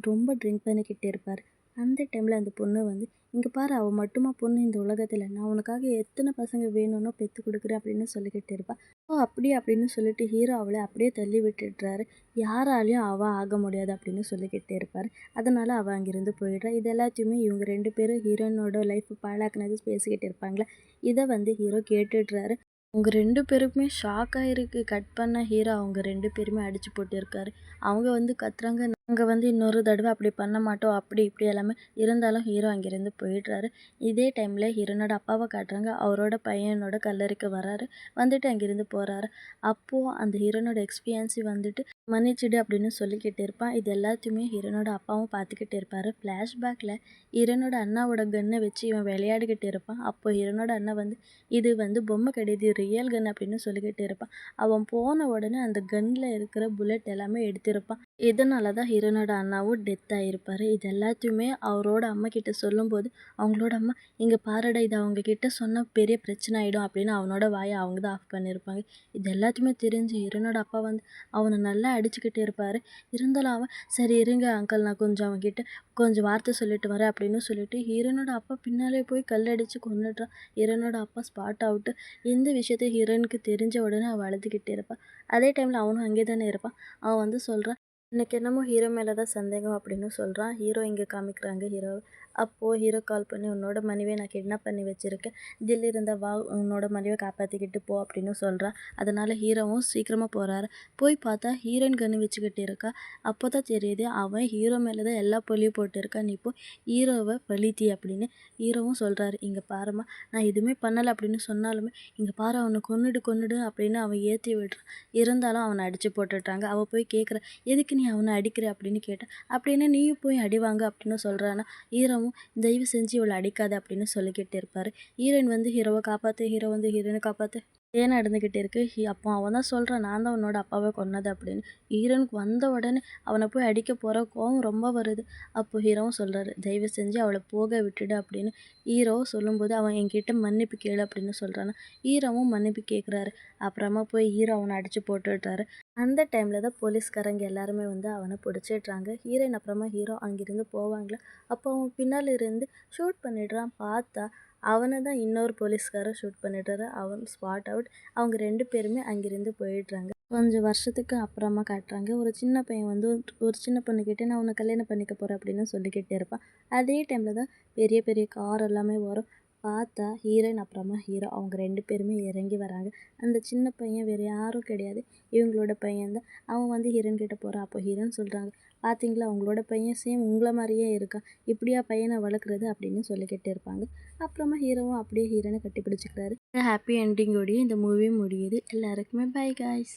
ரொம்ப ட்ரிங்க் பண்ணிக்கிட்டு இருப்பாரு. அந்த டைம்ல அந்த பொண்ணு வந்து, "இங்க பாரு, அவ மட்டுமா பொண்ணு இந்த உலகத்துல? நான் உனக்காக எத்தனை பசங்க வேணும்னோ பெத்து குடுக்குறேன்" அப்படின்னு சொல்லிக்கிட்டு இருப்பா. "ஓ அப்படியா?" அப்படின்னு சொல்லிட்டு ஹீரோ அவளை அப்படியே தள்ளி விட்டுடுறாரு. யாராலயும் அவ ஆக முடியாது அப்படின்னு சொல்லிக்கிட்டே இருப்பாரு. அதனால அவ அங்கிருந்து போயிடுறா. இது எல்லாத்தையுமே இவங்க 2 பேரும் ஹீரோயினோட லைஃப் பாழாக்குனது பேசிக்கிட்டு இருப்பாங்களா. இத வந்து ஹீரோ கேட்டுடுறாரு. அவங்க 2 பேருக்குமே ஷாக் ஆயிருக்கு. கட் பண்ண ஹீரோ அவங்க 2 பேருமே அடிச்சு போட்டிருக்காரு. அவங்க வந்து கத்துறாங்க, "நாங்க வந்து இன்னொரு தடவ அப்படி பண்ண மாட்டோம்" அப்படி இப்படி எல்லாமே. இருந்தாலும் ஹீரோ அங்கிருந்து போயிடுறாரு. இதே டைம்ல ஹீரோனோட அப்பாவ காட்டுறாங்க. அவரோட பையனோட கல்லறைக்கு வராரு. வந்துட்டு அங்கிருந்து போறாரு. அப்போ அந்த ஹீரோனோட எக்ஸ்பியன்சி வந்துட்டு, "மன்னிச்சிடு" அப்படின்னு சொல்லிக்கிட்டு இருப்பான். இது எல்லாத்தையுமே ஹீரோனோட அப்பாவும் பார்த்துக்கிட்டு இருப்பாரு. ஃப்ளாஷ்பேக்ல ஹீரோனோட அண்ணாவோட கன்ன வச்சு இவன் விளையாடிக்கிட்டு இருப்பான். அப்போ ஹீரோனோட அண்ணன் வந்து, "இது வந்து பொம்மை கிடையாது, ரியல் கன்" அப்படின்னு சொல்லிக்கிட்டு இருப்பான். அவன் போன உடனே அந்த கன்ல இருக்கிற புல்லட் எல்லாமே எடுத்திருப்பான். இதனால தான் ஹீரோனோட அண்ணாவும் டெத் ஆயிருப்பாரு. இது எல்லாத்தையுமே அவரோட அம்மா கிட்ட சொல்லும்போது, அவங்களோட அம்மா, "இங்க பாருடா, இது அவங்க கிட்ட சொன்னா பெரிய பிரச்சனை ஆயிடும்" அப்படின்னு அவனோட வாய அவங்க தான் ஆஃப் பண்ணியிருப்பாங்க. இது எல்லாத்தையுமே தெரிஞ்சு ஹீரோனோட அப்பா வந்து அவனை நல்லா அடிச்சுக்கிட்டு இருப்பாரு. இருந்தாலும் அவன், "சரி இருங்க அங்கிள், நான் கொஞ்சம் அவன்கிட்ட கொஞ்சம் வார்த்தை சொல்லிட்டு வரேன்" அப்படின்னு சொல்லிட்டு ஹீரோனோட அப்பா பின்னாலே போய் கல்லடிச்சு கொன்னுடுறான். ஹீரோனோட அப்பா ஸ்பாட் அவுட்டு. இந்த விஷயத்த ஹீரோயினுக்கு தெரிஞ்ச உடனே அவள் அழுதுகிட்டே இருப்பா. அதே டைமில் அவனும் அங்கே தானே இருப்பான். அவன் வந்து சொல்கிறான், "எனக்கு என்னமோ ஹீரோ மேலே தான் சந்தேகம்" அப்படின்னு சொல்கிறான். ஹீரோ இங்கே காமிக்கிறாங்க ஹீரோவை. அப்போது ஹீரோ கால் பண்ணி, "உன்னோட மனைவியை நான் கிட்னாப் பண்ணி வச்சுருக்கேன். தில் இருந்தால் வா, உன்னோட மனைவியை காப்பாற்றிக்கிட்டு போ" அப்படின்னு சொல்கிறான். அதனால் ஹீரோவும் சீக்கிரமாக போகிறாரு. போய் பார்த்தா ஹீரோயின் கன்று வச்சுக்கிட்டு இருக்கா. அப்போ தான் தெரியுது, அவன் ஹீரோ மேலே தான் எல்லா பழியும் போட்டிருக்கான். "நீ போய் ஹீரோவை பழித்தி" அப்படின்னு. ஹீரோவும் சொல்கிறாரு, "இங்கே பாரும்மா, நான் எதுவுமே பண்ணலை" அப்படின்னு சொன்னாலுமே, "இங்கே பாரு, அவனை கொன்னுடு கொன்னுடு" அப்படின்னு அவன் ஏற்றி விடுறான். இருந்தாலும் அவனை அடித்து போட்டுட்டாங்க. அவள் போய் கேட்குறா, "எதுக்கு நீ அவனை அடிக்கிற?" அப்படின்னு கேட்டா. "அப்படின்னா நீயும் போய் அடி வாங்கு" அப்படின்னு சொல்கிறானா. ஹீரோவும் ஹீரோவும் தயவு செஞ்சு இவள அடிக்காத அப்படின்னு சொல்லிக்கிட்டு இருப்பாரு. ஹீரோயின் வந்து ஹீரோவ காப்பாத்து, ஹீரோ வந்து ஹீரோயின காப்பாத்து ஏன் நடந்துக்கிட்டு இருக்கு. அப்போ அவன் தான் சொல்றான், நான் தான் உன்னோட அப்பாவ கொன்னது அப்படின்னு. ஹீரோனுக்கு வந்த உடனே அவன போய் அடிக்க போற கோவம் ரொம்ப வருது. அப்போ ஹீரோவும் சொல்றாரு, தயவு செஞ்சு அவள போக விட்டுடு அப்படின்னு. ஹீரோ சொல்லும்போது அவன் என்கிட்ட மன்னிப்பு கேளு அப்படின்னு சொல்றானா. ஹீரோவும் மன்னிப்பு கேட்குறாரு. அப்புறமா போய் ஹீரோ அவனை அடிச்சு போட்டுடுறாரு. அந்த டைம்ல தான் போலீஸ்காரங்க எல்லாருமே வந்து அவனை பிடிச்சிடுறாங்க. ஹீரோயின் அப்புறமா ஹீரோ அங்கிருந்து போவாங்களா, அப்போ அவன் பின்னால இருந்து ஷூட் பண்ணிடுறான். பார்த்தா அவனை தான் இன்னொரு போலீஸ்காரர் ஷூட் பண்ணிடுறாரு. அவன் ஸ்பாட் அவுட். அவங்க 2 பேருமே அங்கிருந்து போயிடுறாங்க. கொஞ்சம் வருஷத்துக்கு அப்புறமா காட்டுறாங்க. ஒரு சின்ன பையன் வந்து ஒரு சின்ன பொண்ணுக்கிட்ட நான் உன்னை கல்யாணம் பண்ணிக்க போறேன் அப்படின்னு சொல்லிக்கிட்டே இருப்பான். அதே டைம்ல தான் பெரிய பெரிய கார் எல்லாமே வரும். பார்த்தா ஹீரோயின் அப்புறமா ஹீரோ அவங்க 2 பேருமே இறங்கி வராங்க. அந்த சின்ன பையன் வேறு யாரும் கிடையாது, இவங்களோட பையன் தான். அவன் வந்து ஹீரோயின் கிட்ட போறான். அப்போ ஹீரோயின் சொல்றாங்க, பார்த்தீங்களா உங்களோட பையன் சேம் உங்கள மாரியே இருக்கான். இப்படியா பையனை வளர்க்குறது அப்படின்னு சொல்லிக்கிட்டே இருப்பாங்க. அப்புறமா ஹீரோவும் அப்படியே ஹீரோயினை கட்டி பிடிச்சிக்கிறாரு. ஹாப்பி எண்டிங்கோடயே இந்த மூவி முடியுது. எல்லாருக்குமே பை காய்ஸ்.